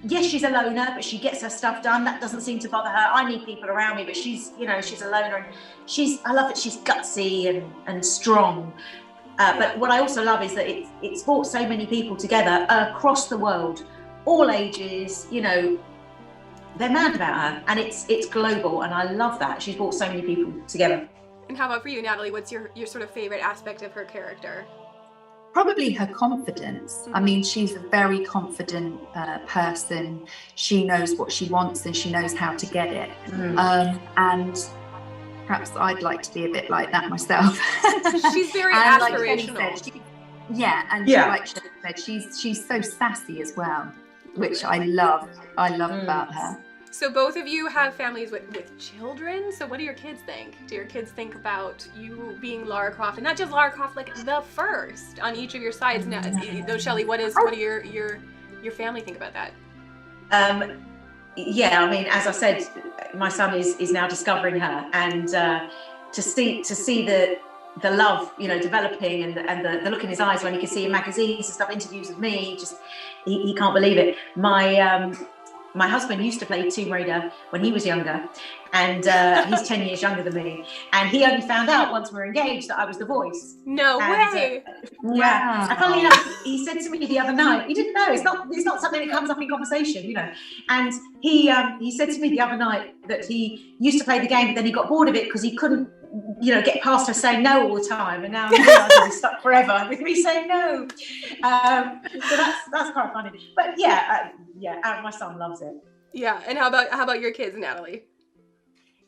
Speaker 2: Yes, she's a loner, but she gets her stuff done. That doesn't seem to bother her. I need people around me, but she's a loner, and I love that she's gutsy and strong. But what I also love is that it's brought so many people together across the world, all ages. They're mad about her, and it's global, and I love that. She's brought so many people together.
Speaker 1: And how about for you, Natalie? What's your sort of favorite aspect of her character?
Speaker 3: Probably her confidence. I mean, she's a very confident person. She knows what she wants and she knows how to get it. And perhaps I'd like to be a bit like that myself.
Speaker 1: She's very aspirational.
Speaker 3: Like Shelley said, she's so sassy as well, which I love about her.
Speaker 1: So both of you have families with children. So what do your kids think? Do your kids think about you being Lara Croft, and not just Lara Croft, like the first on each of your sides? Now, though, Shelley, what do your family think about that?
Speaker 2: Yeah, I mean, as I said, my son is now discovering her, and to see the love, developing, and the look in his eyes when he can see in magazines and stuff, interviews with me, he can't believe it. My husband used to play Tomb Raider when he was younger, and he's 10 years younger than me. And he only found out once we were engaged that I was the voice.
Speaker 1: No way!
Speaker 2: Yeah. And funnily enough, he said to me the other night, he didn't know, it's not something that comes up in conversation, And he said to me the other night that he used to play the game, but then he got bored of it because he couldn't, get past her saying no all the time. And now he's stuck forever with me saying no. So that's quite funny. But my son loves it.
Speaker 1: Yeah, and how about your kids, Natalie?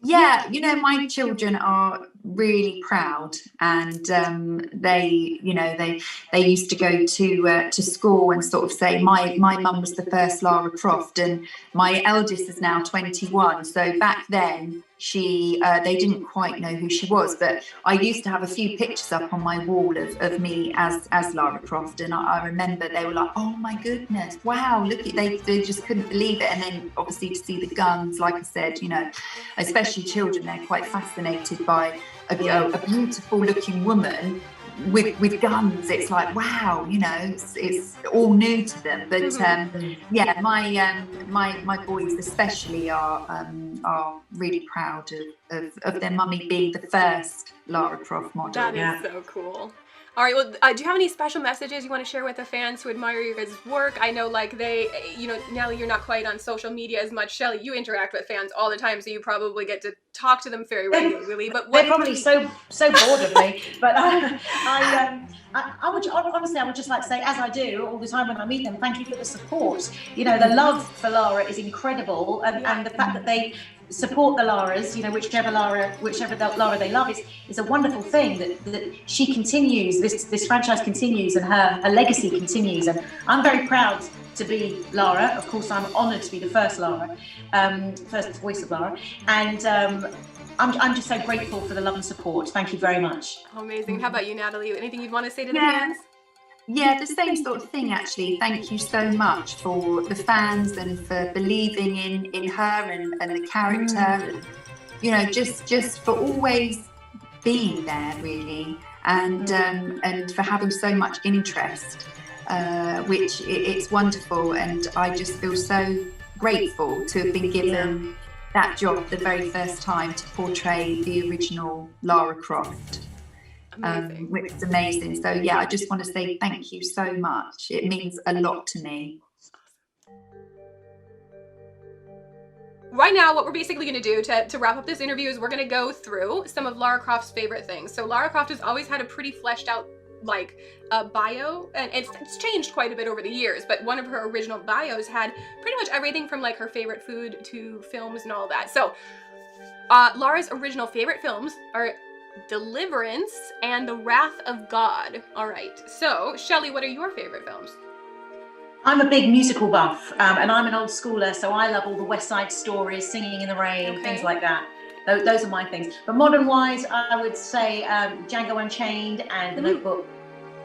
Speaker 3: Yeah, my children are really proud, and they used to go to school and sort of say my mum was the first Lara Croft, and my eldest is now 21. So back then they didn't quite know who she was, but I used to have a few pictures up on my wall of me as Lara Croft, and I remember they were like, oh my goodness, wow, look at, they just couldn't believe it. And then obviously to see the guns, like I said, especially children, they're quite fascinated by a beautiful looking woman with guns. It's like, wow, it's all new to them. But my boys especially are really proud of their mummy being the first Lara Croft model.
Speaker 1: That is so cool. All right, well, do you have any special messages you want to share with the fans who admire your guys' work? I know, like, Natalie, you're not quite on social media as much. Shelley, you interact with fans all the time, so you probably get to talk to them very regularly. But
Speaker 2: they're probably so bored of me. But I would just like to say, as I do all the time when I meet them, thank you for the support. The love for Lara is incredible, and the fact that they support the Laras, whichever Lara they love, is a wonderful thing that she continues, this franchise continues, and her legacy continues. And I'm very proud to be Lara. Of course, I'm honoured to be the first Lara, first voice of Lara, and I'm just so grateful for the love and support. Thank you very much.
Speaker 1: Amazing. How about you, Natalie? Anything you'd want to say to the fans?
Speaker 3: Yeah, the same sort of thing, actually. Thank you so much for the fans and for believing in her and the character. And, just for always being there, really, and for having so much interest, which it's wonderful. And I just feel so grateful to have been given that job the very first time to portray the original Lara Croft. Which is amazing. So I just want to say thank you so much. It means a lot to me.
Speaker 1: Right now, what we're basically going to do to wrap up this interview is we're going to go through some of Lara Croft's favorite things. So Lara Croft has always had a pretty fleshed out bio, and it's changed quite a bit over the years, but one of her original bios had pretty much everything from like her favorite food to films and all that. So Lara's original favorite films are Deliverance and The Wrath of God. All right, so Shelley, what are your favorite films?
Speaker 2: I'm a big musical buff, and I'm an old schooler, so I love all the West Side Stories, Singing in the Rain, things like that. Those are my things. But modern-wise, I would say Django Unchained and The Notebook.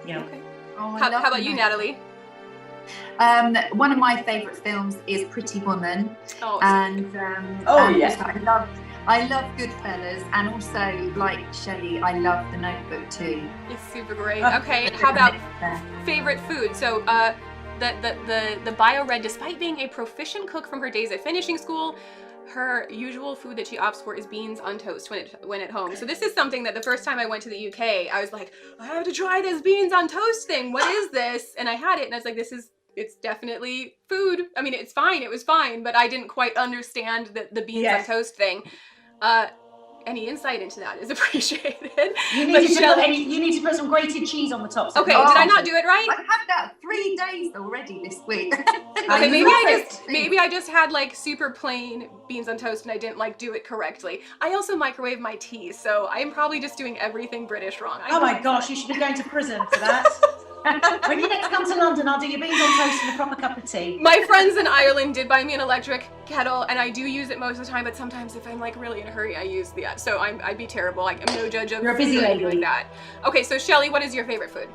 Speaker 1: Okay. How about you, Natalie?
Speaker 3: One of my favourite films is Pretty Woman,
Speaker 1: Oh,
Speaker 3: and
Speaker 2: yes,
Speaker 3: I love Goodfellas, and also, like Shelley, I love The Notebook too.
Speaker 1: It's super great. Okay, how about favorite food? So, the bio read, despite being a proficient cook from her days at finishing school, her usual food that she opts for is beans on toast when at home. So this is something that the first time I went to the UK, I was like, I have to try this beans on toast thing. What is this? And I had it, and I was like, it's definitely food. I mean, it's fine. It was fine, but I didn't quite understand the beans on toast thing. Any insight into that is appreciated.
Speaker 2: You need to put some grated cheese on the top.
Speaker 1: Okay, did I not do it right?
Speaker 3: I've had that 3 days already this week.
Speaker 1: Okay, maybe I just had like super plain beans on toast and I didn't like do it correctly. I also microwave my tea, so I'm probably just doing everything British wrong.
Speaker 2: Oh my gosh, you should be going to prison for that. When you next come to London, I'll do your beans on toast and a proper cup of tea.
Speaker 1: My friends in Ireland did buy me an electric kettle, and I do use it most of the time, but sometimes if I'm like really in a hurry, I use the so I'd be terrible. Like, I'm no judge of
Speaker 2: You're a busy lady
Speaker 1: like that. Okay, so Shelley, what is your favorite food?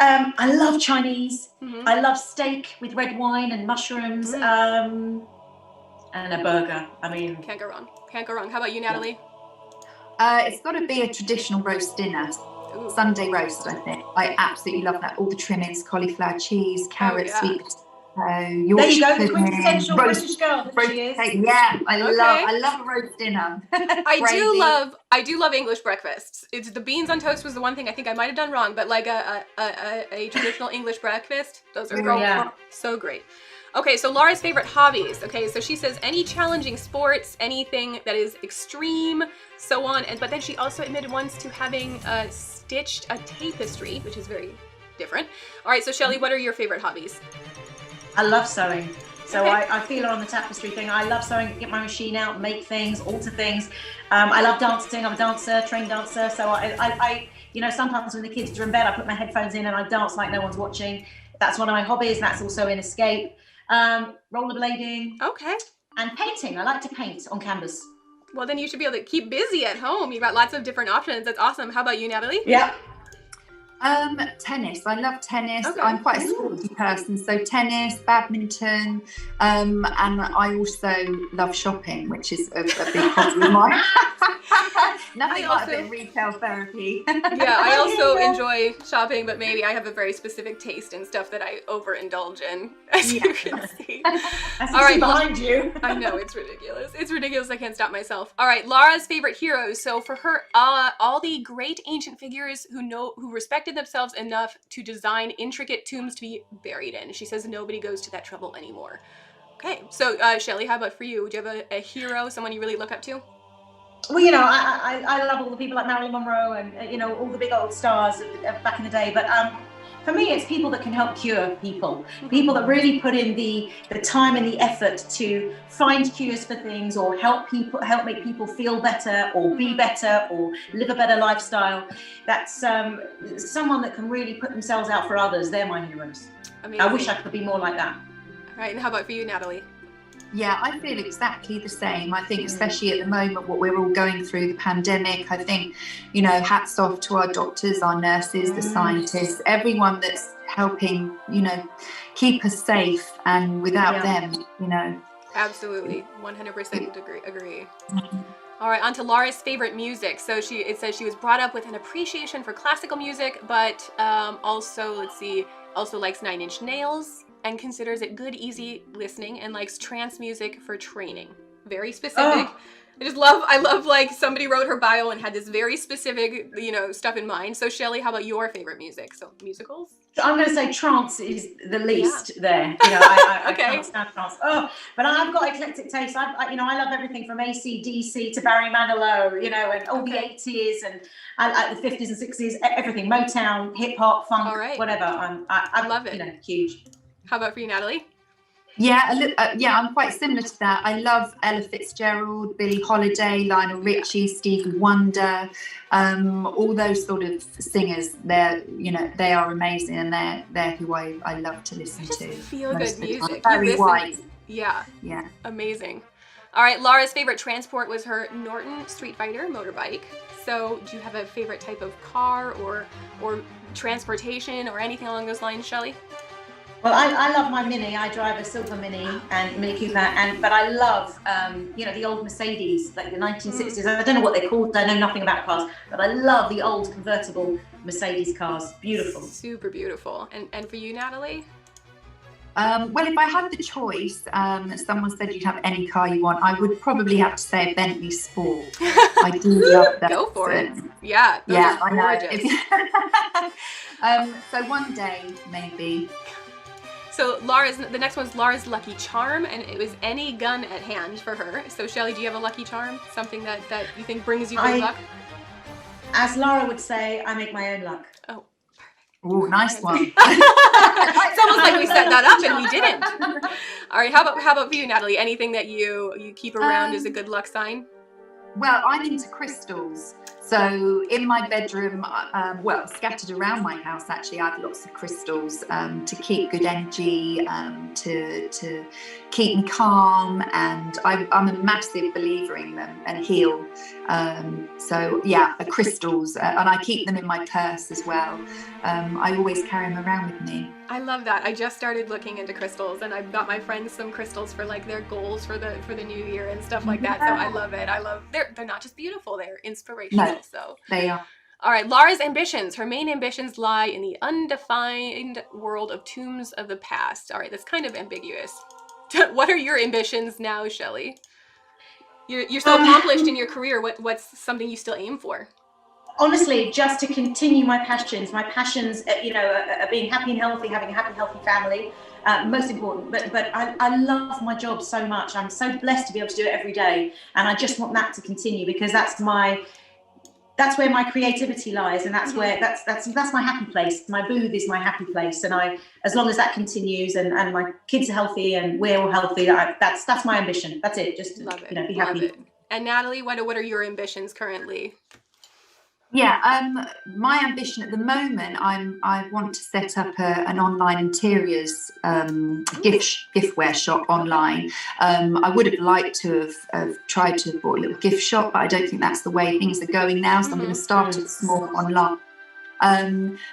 Speaker 2: I love Chinese. Mm-hmm. I love steak with red wine and mushrooms, and a burger. I mean,
Speaker 1: can't go wrong. Can't go wrong. How about you, Natalie?
Speaker 3: It's got to be a traditional roast dinner. Ooh. Sunday roast, I think. I absolutely love that. All the trimmings, cauliflower cheese, carrots, sweet potato,
Speaker 2: there you go, the quintessential British girl that she is.
Speaker 3: Yeah, I love a roast dinner.
Speaker 1: I do love English breakfasts. It's the beans on toast was the one thing I think I might have done wrong, but like a traditional English breakfast, those are so great. Okay, so Lara's favorite hobbies. Okay, so she says any challenging sports, anything that is extreme, so on. But then she also admitted once to having stitched a tapestry, which is very different. All right, so Shelley, what are your favorite hobbies?
Speaker 2: I love sewing. So I feel her on the tapestry thing. I love sewing, get my machine out, make things, alter things. I love dancing. I'm a dancer, trained dancer. So I sometimes when the kids are in bed, I put my headphones in and I dance like no one's watching. That's one of my hobbies. That's also an escape. Rollerblading.
Speaker 1: Okay.
Speaker 2: And painting. I like to paint on canvas.
Speaker 1: Well, then you should be able to keep busy at home. You've got lots of different options. That's awesome. How about you, Natalie?
Speaker 2: Yeah.
Speaker 3: Tennis. I love tennis.
Speaker 1: Okay.
Speaker 3: I'm quite a sporty person, so tennis, badminton, and I also love shopping, which is a big hobby of mine. Nothing like a bit of retail therapy.
Speaker 1: Yeah, I also enjoy shopping, but maybe I have a very specific taste in stuff that I overindulge in, as you can see.
Speaker 2: All right, behind you.
Speaker 1: I know, it's ridiculous. It's ridiculous. I can't stop myself. All right, Lara's favorite heroes. So for her, all the great ancient figures who respected themselves enough to design intricate tombs to be buried in. She says nobody goes to that trouble anymore. Okay, so Shelley, how about for you? Do you have a hero, someone you really look up to?
Speaker 2: Well, I love all the people like Marilyn Monroe and, all the big old stars back in the day. But for me, it's people that can help cure people. People that really put in the time and the effort to find cures for things or help make people feel better or be better or live a better lifestyle. That's someone that can really put themselves out for others. They're my heroes. Amazing. I wish I could be more like that.
Speaker 1: All right, and how about for you, Natalie?
Speaker 3: Yeah, I feel exactly the same. I think especially at the moment, what we're all going through, the pandemic, I think, hats off to our doctors, our nurses, the scientists, everyone that's helping, keep us safe. And without them,
Speaker 1: Absolutely. 100% agree. All right, on to Lara's favorite music. So it says she was brought up with an appreciation for classical music, but also likes Nine Inch Nails, and considers it good, easy listening, and likes trance music for training. Very specific. I love like somebody wrote her bio and had this very specific, stuff in mind. So Shelley, how about your favorite music? So musicals?
Speaker 2: I'm going to say trance is the least there. I can't stand trance. But I've got eclectic taste. I love everything from AC/DC to Barry Manilow, and all the 80s and the 50s and 60s, everything, Motown, hip hop, funk, whatever. I
Speaker 1: love it.
Speaker 2: Huge.
Speaker 1: How about for you, Natalie?
Speaker 3: Yeah, I'm quite similar to that. I love Ella Fitzgerald, Billie Holiday, Lionel Richie, Stevie Wonder, all those sort of singers. They are amazing, and they're who I love to listen to.
Speaker 1: Feel good music.
Speaker 3: Very white.
Speaker 1: Yeah. Amazing. All right, Lara's favorite transport was her Norton Street Fighter motorbike. So, do you have a favorite type of car or transportation or anything along those lines, Shelley?
Speaker 2: Well, I love my Mini. I drive a silver Mini and Mini Cooper, but I love, the old Mercedes, like the 1960s. I don't know what they're called. I know nothing about cars, but I love the old convertible Mercedes cars. Beautiful.
Speaker 1: Super beautiful. And for you, Natalie?
Speaker 3: Well, if I had the choice, someone said you'd have any car you want, I would probably have to say a Bentley Sport. I do love that.
Speaker 1: Go for it. Yeah, those
Speaker 3: yeah,
Speaker 1: are gorgeous.
Speaker 3: I know. So one day, maybe.
Speaker 1: So the next one's Lara's lucky charm, and it was any gun at hand for her. So Shelley, do you have a lucky charm? Something that you think brings you good luck?
Speaker 2: As Lara would say, I make my own luck.
Speaker 1: Oh,
Speaker 3: Oh, nice one.
Speaker 1: It's almost like we set that up and we didn't. All right, how about for you, Natalie? Anything that you keep around as a good luck sign?
Speaker 3: Well, I'm into crystals. So in my bedroom, scattered around my house, actually, I have lots of crystals to keep good energy, to keep me calm, and I'm a massive believer in them and heal. Crystals, and I keep them in my purse as well. I always carry them around with me.
Speaker 1: I love that. I just started looking into crystals, and I've got my friends some crystals for like their goals for the new year and stuff like that. So I love it. They're not just beautiful, they're inspirational.
Speaker 3: No,
Speaker 1: so
Speaker 3: they are.
Speaker 1: All right, Lara's ambitions. Her main ambitions lie in the undefined world of tombs of the past. All right, that's kind of ambiguous. What are your ambitions now, Shelley? You're so accomplished in your career. What's something you still aim for?
Speaker 2: Honestly, just to continue my passions. My passions, are being happy and healthy, having a happy, healthy family. Most important. But I love my job so much. I'm so blessed to be able to do it every day, and I just want that to continue because that's where my creativity lies, and that's where that's my happy place. My booth is my happy place, and as long as that continues, and my kids are healthy and we're all healthy, that's my ambition. That's it. Just
Speaker 1: love it.
Speaker 2: Be happy.
Speaker 1: Love it. And Natalie, what are your ambitions currently?
Speaker 3: Yeah, my ambition at the moment, I want to set up an online interiors giftware shop online. I would have liked to have tried to have bought a little gift shop, but I don't think that's the way things are going now. So I'm going to start it small online.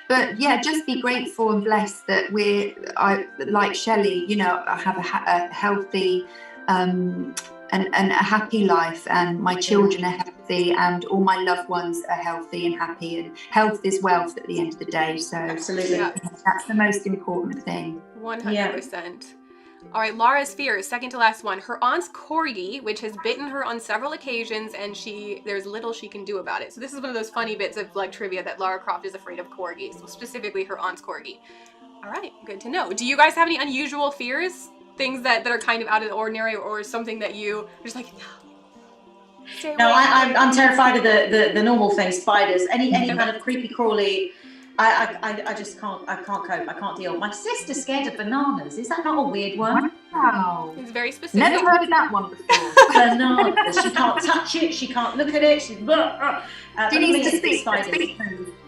Speaker 3: But yeah, just be grateful and blessed that like Shelley, I have a healthy and a happy life, and my children are healthy, and all my loved ones are healthy and happy, and health is wealth at the end of the day. So
Speaker 2: absolutely,
Speaker 3: that's the most important thing.
Speaker 1: 100%. All right, Lara's fears, second to last one. Her aunt's corgi, which has bitten her on several occasions, and there's little she can do about it. So this is one of those funny bits of like trivia that Lara Croft is afraid of corgis, so specifically her aunt's corgi. All right, good to know. Do you guys have any unusual fears? Things that are kind of out of the ordinary, or something that you are just like, no.
Speaker 2: No, I'm terrified of the normal things, spiders, any kind of creepy crawly. I just can't. I can't cope. I can't deal. My sister's scared of bananas. Is that not a weird one?
Speaker 3: Wow.
Speaker 1: It's very specific.
Speaker 3: Never heard of that one before.
Speaker 2: Bananas. She can't touch it. She can't look at it. She's.
Speaker 3: Do you need to speak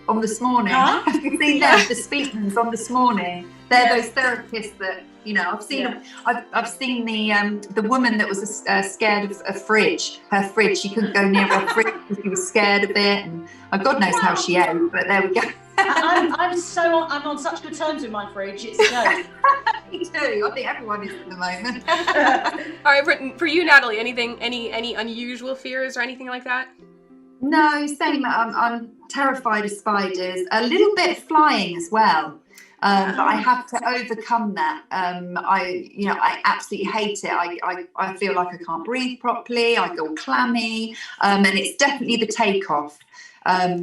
Speaker 3: on this morning?
Speaker 2: Huh?
Speaker 3: Have you seen them? The speakers on this morning. They're those therapists that I've seen. Yeah. I've seen the woman that was scared of a fridge. Her fridge. She couldn't go near her fridge because she was scared of it, and God knows how she ate. But there we go.
Speaker 2: I'm on such good terms with my fridge. It's good.
Speaker 3: Me too. I think everyone is at the moment.
Speaker 1: All right, for you, Natalie, any unusual fears or anything like that?
Speaker 3: No, same. I'm terrified of spiders. A little bit of flying as well. But I have to overcome that. I absolutely hate it. I feel like I can't breathe properly. I feel clammy, and it's definitely the takeoff. I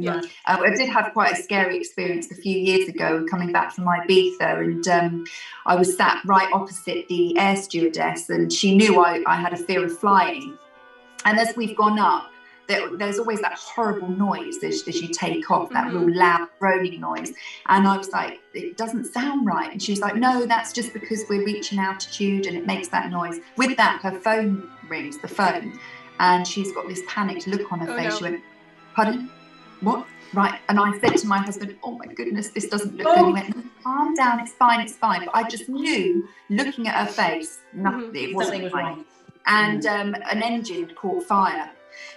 Speaker 3: did have quite a scary experience a few years ago coming back from Ibiza, and I was sat right opposite the air stewardess, and she knew I had a fear of flying. And as we've gone up, there's always that horrible noise as you take off, that real loud groaning noise. And I was like, it doesn't sound right. And she was like, no, that's just because we're reaching altitude and it makes that noise. With that, her phone rings, the phone, and she's got this panicked look on her face. No. She went, pardon? What? Right. And I said to my husband, oh my goodness, this doesn't look good. He went, calm down, it's fine. But I just knew, looking at her face, nothing, it wasn't right. And an engine caught fire.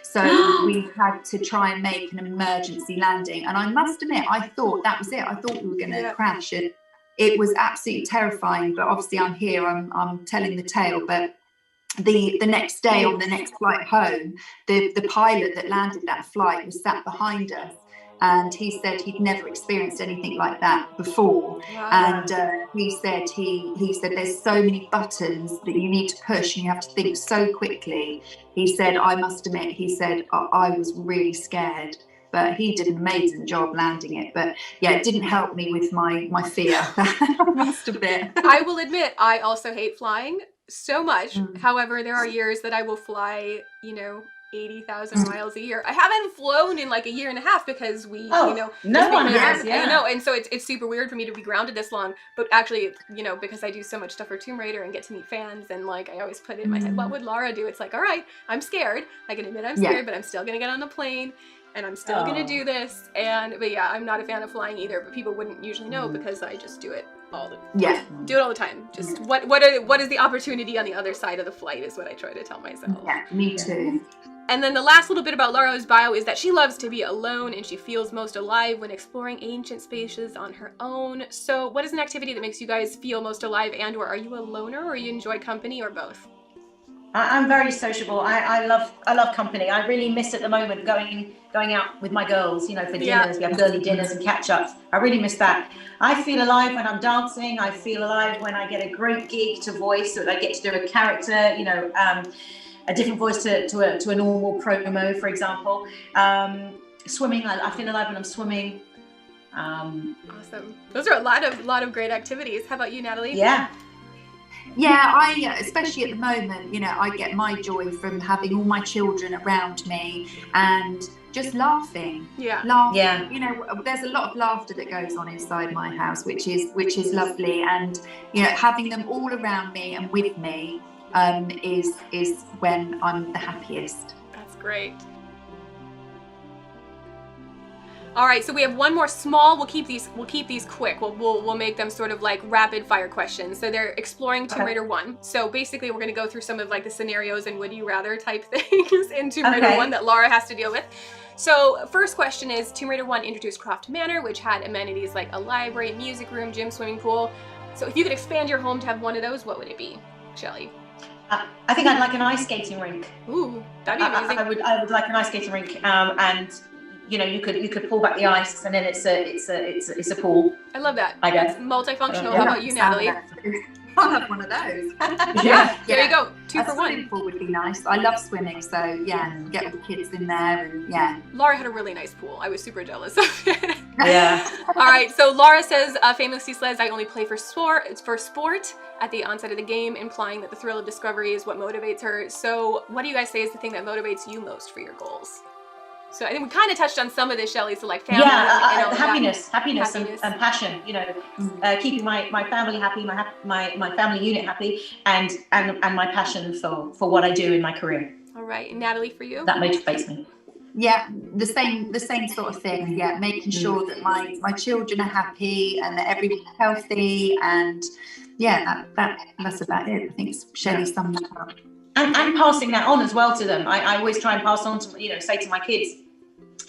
Speaker 3: So we had to try and make an emergency landing. And I must admit, I thought that was it. I thought we were going to crash. And it was absolutely terrifying. But obviously I'm here, I'm telling the tale. But the next day, on the next flight home, the pilot that landed that flight was sat behind us, and he said he'd never experienced anything like that before.
Speaker 1: Wow.
Speaker 3: And he said there's so many buttons that you need to push, and you have to think so quickly. He said, I must admit, he said I was really scared, but he did an amazing job landing it. But yeah, it didn't help me with my fear. I must admit.
Speaker 1: I will admit, I also hate flying so much. However, there are years that I will fly, 80,000 miles a year. I haven't flown in like a year and a half because we,
Speaker 2: no one has,
Speaker 1: I know, and so it's super weird for me to be grounded this long. But actually, because I do so much stuff for Tomb Raider and get to meet fans, and like I always put it in my head, what would Lara do? It's like, all right, I'm scared. I can admit I'm scared, but I'm still gonna get on the plane. And I'm still gonna do this, but yeah, I'm not a fan of flying either. But people wouldn't usually know because I just do it all the do it all the time. Just what is the opportunity on the other side of the flight is what I try to tell myself.
Speaker 3: Yeah, me too.
Speaker 1: And then the last little bit about Lara's bio is that she loves to be alone and she feels most alive when exploring ancient spaces on her own. So, what is an activity that makes you guys feel most alive, and/or are you a loner, or you enjoy company, or both?
Speaker 2: I'm very sociable. I love company. I really miss at the moment going out with my girls, for dinners.
Speaker 1: Yeah.
Speaker 2: We have girly dinners and catch-ups. I really miss that. I feel alive when I'm dancing. I feel alive when I get a great gig to voice, so that I get to do a character, a different voice to a normal promo, for example. Swimming, I feel alive when I'm swimming.
Speaker 1: Awesome. Those are a lot of great activities. How about you, Natalie?
Speaker 3: Yeah, I especially at the moment, I get my joy from having all my children around me and just laughing.
Speaker 1: Yeah.
Speaker 3: Laughing. There's a lot of laughter that goes on inside my house, which is lovely. And having them all around me and with me is when I'm the happiest.
Speaker 1: That's great. All right, so we have one more small. We'll keep these quick. We'll make them sort of like rapid fire questions. So they're exploring Tomb Raider 1. So basically, we're going to go through some of like the scenarios and would you rather type things in Tomb Raider 1 that Lara has to deal with. So first question is, Tomb Raider 1 introduced Croft Manor, which had amenities like a library, music room, gym, swimming pool. So if you could expand your home to have one of those, what would it be, Shelley?
Speaker 2: I think I'd like an ice skating rink.
Speaker 1: Ooh, that'd be amazing.
Speaker 2: I would like an ice skating rink, and you could pull back the ice, and then it's a pool.
Speaker 1: I love that.
Speaker 2: I guess.
Speaker 1: It's multifunctional. How about you, Natalie?
Speaker 3: I'll have one of those.
Speaker 1: Yeah. There you go. 2 for 1.
Speaker 3: Swimming pool would be nice. I love swimming, so yeah, get all the kids in there, and yeah.
Speaker 1: Laura had a really nice pool. I was super jealous of it.
Speaker 2: Yeah.
Speaker 1: All right. So Lara says, famously says, I only play for sport at the onset of the game, implying that the thrill of discovery is what motivates her. So what do you guys say is the thing that motivates you most for your goals? So I think we kind of touched on some of this, Shelley. So like family,
Speaker 2: happiness and passion. Keeping my family happy, my family unit happy, and my passion for what I do in my career.
Speaker 1: All right, and Natalie, for you?
Speaker 2: That motivates me.
Speaker 3: Yeah, the same sort of thing. Yeah, making sure that my children are happy and that everyone's healthy, and yeah, that's about it. I think Shelley summed that up.
Speaker 2: And passing that on as well to them. I always try and pass on to, say to my kids,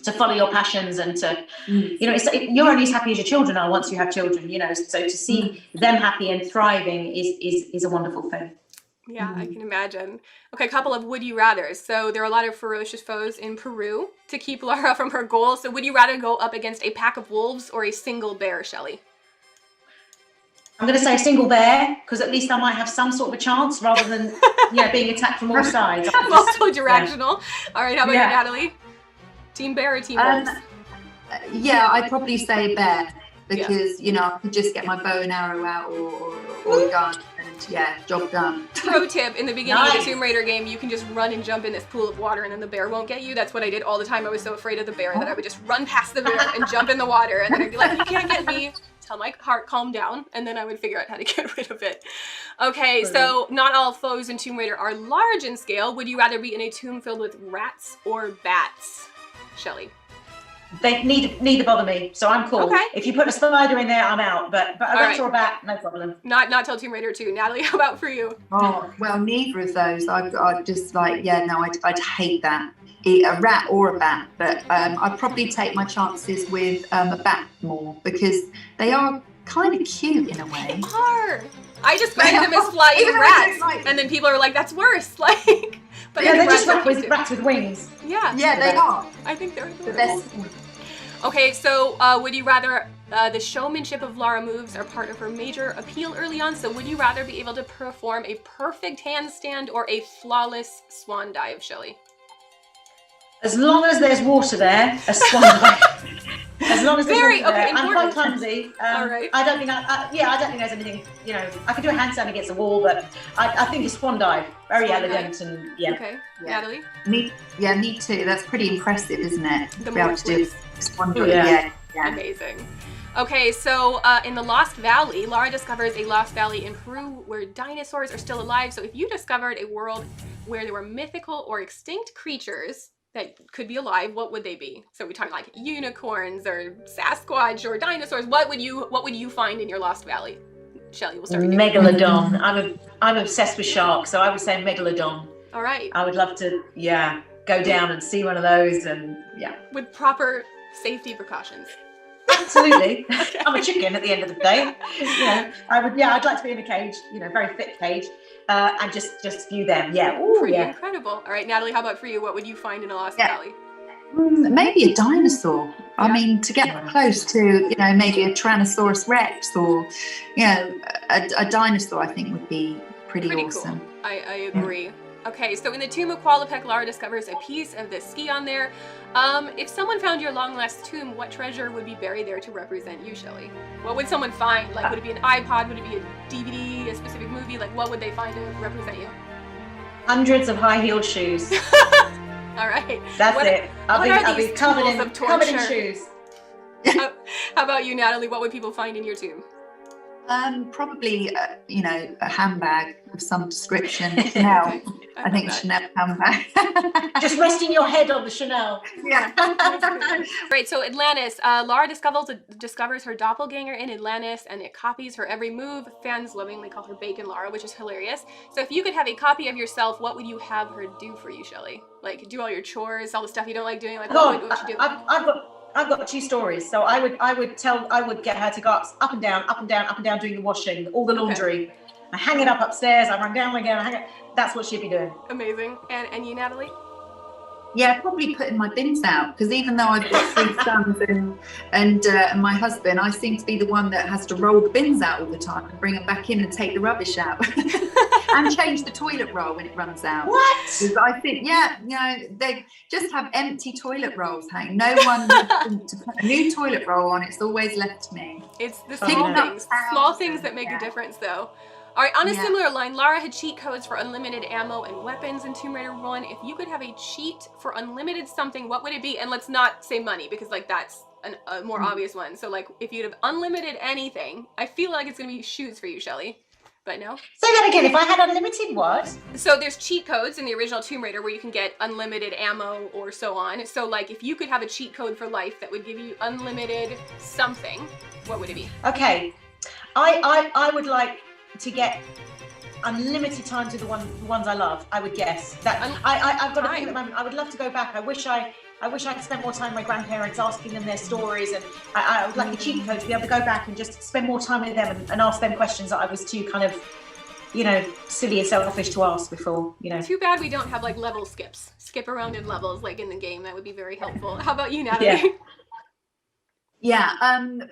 Speaker 2: to follow your passions and to, you're only as happy as your children are once you have children, so to see them happy and thriving is a wonderful thing.
Speaker 1: Yeah, I can imagine. Okay, a couple of would you rathers. So there are a lot of ferocious foes in Peru to keep Lara from her goal. So would you rather go up against a pack of wolves or a single bear, Shelley?
Speaker 2: I'm going to say a single bear, because at least I might have some sort of a chance rather than being attacked from all sides.
Speaker 1: Also directional. Yeah. All right, how about you, Natalie? Team bear or team wolves?
Speaker 3: Yeah, I'd probably say bear, because I could just get my bow and arrow out or gun, and job done.
Speaker 1: Pro tip: in the beginning of the Tomb Raider game, you can just run and jump in this pool of water, and then the bear won't get you. That's what I did all the time. I was so afraid of the bear that I would just run past the bear and jump in the water, and then I'd be like, "You can't get me." Tell my heart, calm down, and then I would figure out how to get rid of it. Okay, so not all foes in Tomb Raider are large in scale. Would you rather be in a tomb filled with rats or bats, Shelley?
Speaker 2: They neither bother me, so I'm cool. Okay. If you put a spider in there, I'm out. But a rat or a bat, no problem.
Speaker 1: Not till Tomb Raider 2. Natalie, how about for you?
Speaker 3: Oh, well, neither of those. I'd just I'd hate that. A rat or a bat, but I'd probably take my chances with a bat more, because they are kind of cute in a way.
Speaker 1: They are. I describe them as flying
Speaker 3: Even though I
Speaker 1: rats,
Speaker 3: don't like
Speaker 1: and then people are like, "That's worse." Like, but
Speaker 2: Yeah,
Speaker 1: I think
Speaker 2: they're just
Speaker 1: rats are cute too.
Speaker 2: rats with wings.
Speaker 1: Yeah.
Speaker 3: Yeah, they are.
Speaker 1: I think they're
Speaker 3: But
Speaker 1: adorable.
Speaker 3: they're
Speaker 1: Okay, so would you rather the showmanship of Lara moves are part of her major appeal early on? So would you rather be able to perform a perfect handstand or a flawless swan dive, Shelley?
Speaker 2: As long as there's water there, a swan dive. As long as there's
Speaker 1: Very-
Speaker 2: water there.
Speaker 1: okay,
Speaker 2: I'm quite
Speaker 1: important.
Speaker 2: clumsy.
Speaker 1: All right.
Speaker 2: I don't think I don't think there's anything. You know, I could do a handstand against a wall, but I think a swan dive, very
Speaker 1: Swan
Speaker 2: elegant and yeah.
Speaker 1: Okay,
Speaker 3: Yeah.
Speaker 1: Natalie?
Speaker 3: me too. That's pretty impressive, isn't it?
Speaker 1: The
Speaker 3: To be able
Speaker 1: more
Speaker 3: to do
Speaker 1: flips.
Speaker 3: swan
Speaker 2: Oh,
Speaker 3: dive.
Speaker 2: yeah.
Speaker 3: Yeah.
Speaker 1: Amazing. Okay, so in the Lost Valley, Lara discovers a Lost Valley in Peru where dinosaurs are still alive. So if you discovered a world where there were mythical or extinct creatures that could be alive, what would they be? So we talk like unicorns or Sasquatch or dinosaurs. What would you find in your Lost Valley? Shelley, we'll start with you.
Speaker 2: Megalodon. I'm obsessed with sharks, so I would say megalodon.
Speaker 1: All right.
Speaker 2: I would love to, go down and see one of those, and
Speaker 1: With proper safety precautions.
Speaker 2: absolutely. I'm a chicken at the end of the day. I'd like to be in a cage, very thick cage, and just view them. Yeah. Ooh,
Speaker 1: Pretty
Speaker 2: yeah.
Speaker 1: incredible. All right, Natalie, how about for you? What would you find in a Lost
Speaker 3: Yeah.
Speaker 1: Valley?
Speaker 3: Maybe a dinosaur. I
Speaker 1: Yeah.
Speaker 3: mean, to get close to, maybe a Tyrannosaurus Rex or, a dinosaur, I think would be pretty awesome.
Speaker 1: Cool. I agree. Okay, so in the tomb of Qualopec, Lara discovers a piece of the scion there. If someone found your long lost tomb, what treasure would be buried there to represent you, Shelley? What would someone find? Like, would it be an iPod? Would it be a DVD, a specific movie? Like, what would they find to represent you?
Speaker 2: Hundreds of high heel shoes.
Speaker 1: All right.
Speaker 2: That's
Speaker 1: What-
Speaker 2: it.
Speaker 1: what are
Speaker 2: I'll be
Speaker 1: these
Speaker 2: covered
Speaker 1: tools
Speaker 2: in
Speaker 1: of
Speaker 2: covered in
Speaker 1: torture?
Speaker 2: shoes.
Speaker 1: How about you, Natalie? What would people find in your tomb?
Speaker 3: Probably, a handbag of some description. Chanel.
Speaker 1: Okay,
Speaker 3: I think
Speaker 1: love
Speaker 3: Chanel handbag.
Speaker 2: Just resting your head on the Chanel.
Speaker 3: Yeah.
Speaker 1: Right, so Atlantis, Lara discovers her doppelganger in Atlantis, and it copies her every move. Fans lovingly call her Bacon Lara, which is hilarious. So if you could have a copy of yourself, what would you have her do for you, Shelley? Like, do all your chores, all the stuff you don't like doing? Like, what would you do?
Speaker 2: I've got 2 stories. So I would get her to go up and down, up and down, up and down, doing the washing, all the laundry. I hang it up upstairs. I run down again. I hang it. That's what she'd be doing.
Speaker 1: Amazing. And you, Natalie?
Speaker 3: Yeah, probably putting my bins out, because even though I've got 3 sons and my husband, I seem to be the one that has to roll the bins out all the time and bring them back in and take the rubbish out and change the toilet roll when it runs out.
Speaker 2: What?
Speaker 3: Because I think, they just have empty toilet rolls hanging. No one to put a new toilet roll on. It's always left to me.
Speaker 1: It's the
Speaker 2: Picking
Speaker 1: small
Speaker 2: up
Speaker 1: things. Small things that make a difference, though. All right, on a similar line, Lara had cheat codes for unlimited ammo and weapons in Tomb Raider 1. If you could have a cheat for unlimited something, what would it be? And let's not say money, because like that's a more obvious one. So like if you'd have unlimited anything, I feel like it's going to be shoes for you, Shelley. But no?
Speaker 2: Say that again. If I had unlimited what?
Speaker 1: So there's cheat codes in the original Tomb Raider where you can get unlimited ammo or so on. So like if you could have a cheat code for life that would give you unlimited something, what would it be?
Speaker 2: Okay. I would like to get unlimited time to the ones I love. I would guess that. I've got a thing at the moment. I would love to go back. I wish I'd spent more time with my grandparents, asking them their stories, and I would like a cheat code to be able to go back and just spend more time with them and ask them questions that I was too kind of, silly and selfish to ask before.
Speaker 1: Too bad we don't have like level skips. Skip around in levels like in the game. That would be very helpful. How about you, Natalie?
Speaker 3: Yeah,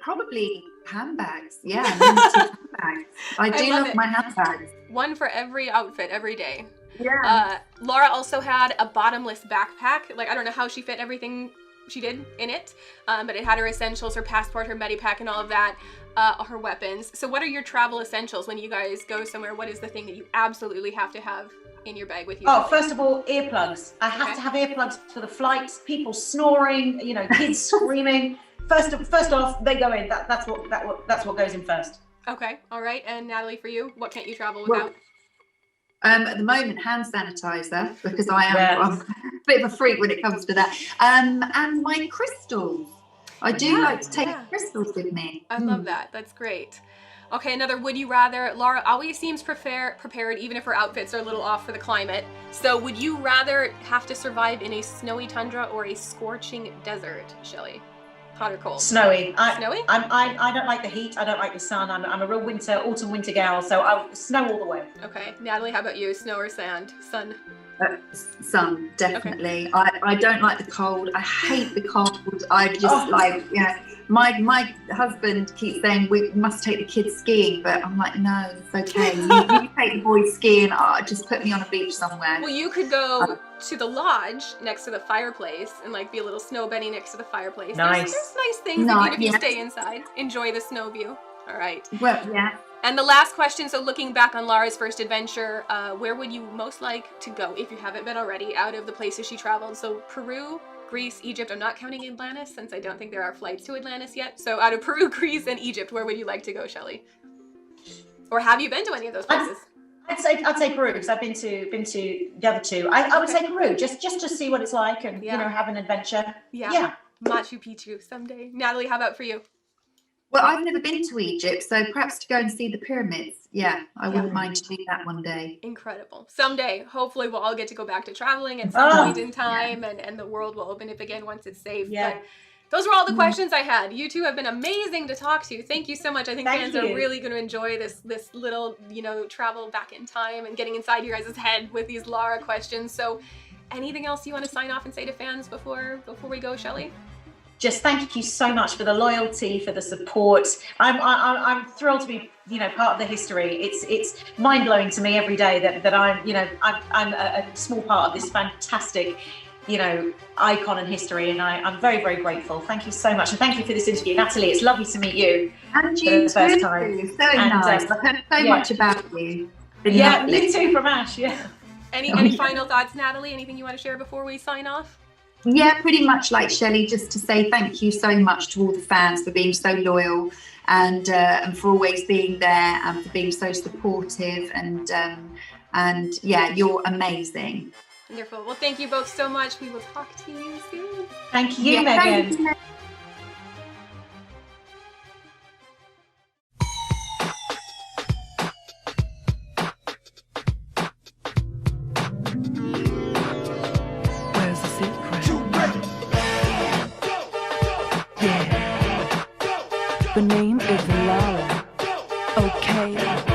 Speaker 3: probably handbags. Yeah, handbags. I do love my handbags.
Speaker 1: One for every outfit, every day.
Speaker 3: Yeah.
Speaker 1: Lara also had a bottomless backpack. Like, I don't know how she fit everything she did in it, but it had her essentials, her passport, her medipack, and all of that, her weapons. So what are your travel essentials when you guys go somewhere? What is the thing that you absolutely have to have in your bag with you?
Speaker 2: Oh, first of all, earplugs. I have to have earplugs for the flights. People snoring, kids screaming. First off, they go in. That's what goes in first.
Speaker 1: Okay, all right. And Natalie, for you, what can't you travel without?
Speaker 3: At the moment, hand sanitizer, because I'm a bit of a freak when it comes to that. And my crystals. I do like to take crystals with me.
Speaker 1: I love that. That's great. Okay, another would you rather. Lara always seems prepared, even if her outfits are a little off for the climate. So would you rather have to survive in a snowy tundra or a scorching desert, Shelley? Hot or cold?
Speaker 2: Snowy.
Speaker 1: Snowy?
Speaker 2: I don't like the heat. I don't like the sun. I'm a real autumn winter gal. So snow all the way.
Speaker 1: Okay, Natalie, how about you? Snow or sand? Sun?
Speaker 3: Sun, definitely. Okay. I don't like the cold. I hate the cold. I just my husband keeps saying we must take the kids skiing, but I'm like, no, it's okay. You take the boys skiing. Just put me on a beach somewhere.
Speaker 1: Well, you could go to the lodge next to the fireplace and like be a little snow bunny next to the fireplace.
Speaker 2: Nice.
Speaker 1: There's nice things if you stay inside. Enjoy the snow view. All right.
Speaker 3: Well, yeah.
Speaker 1: And the last question, so looking back on Lara's first adventure, where would you most like to go, if you haven't been already, out of the places she traveled? So Peru, Greece, Egypt. I'm not counting Atlantis, since I don't think there are flights to Atlantis yet. So out of Peru, Greece, and Egypt, where would you like to go, Shelley? Or have you been to any of those places?
Speaker 2: I'd say Peru, because I've been to the other two. I would say Peru, just to see what it's like and have an adventure. Yeah.
Speaker 1: Machu Picchu someday. Natalie, how about for you?
Speaker 3: Well, I've never been to Egypt, so perhaps to go and see the pyramids. Yeah, I wouldn't mind to do that one day.
Speaker 1: Incredible. Someday, hopefully we'll all get to go back to traveling at some point in time, and the world will open up again once it's safe.
Speaker 2: Yeah.
Speaker 1: But those were all the questions I had. You two have been amazing to talk to. Thank you so much. I think fans are really going to enjoy this little, travel back in time and getting inside your guys' head with these Lara questions. So anything else you want to sign off and say to fans before we go, Shelley?
Speaker 2: Just thank you so much for the loyalty, for the support. I'm thrilled to be, part of the history. It's mind blowing to me every day that I'm a small part of this fantastic, icon and history, and I'm very, very grateful. Thank you so much, and thank you for this interview, Natalie. It's lovely to meet you.
Speaker 3: And you
Speaker 2: for the first time.
Speaker 3: So nice. I've heard so much about you.
Speaker 2: Yeah, you too from Ash. Yeah.
Speaker 1: Any final thoughts, Natalie? Anything you want to share before we sign off?
Speaker 3: Yeah, pretty much like Shelley, just to say thank you so much to all the fans for being so loyal and for always being there and for being so supportive and you're amazing.
Speaker 1: Wonderful. Well, thank you both so much. We will talk to you soon.
Speaker 2: Thank you, Megan.
Speaker 3: Thank you.
Speaker 4: The name is Lara, okay?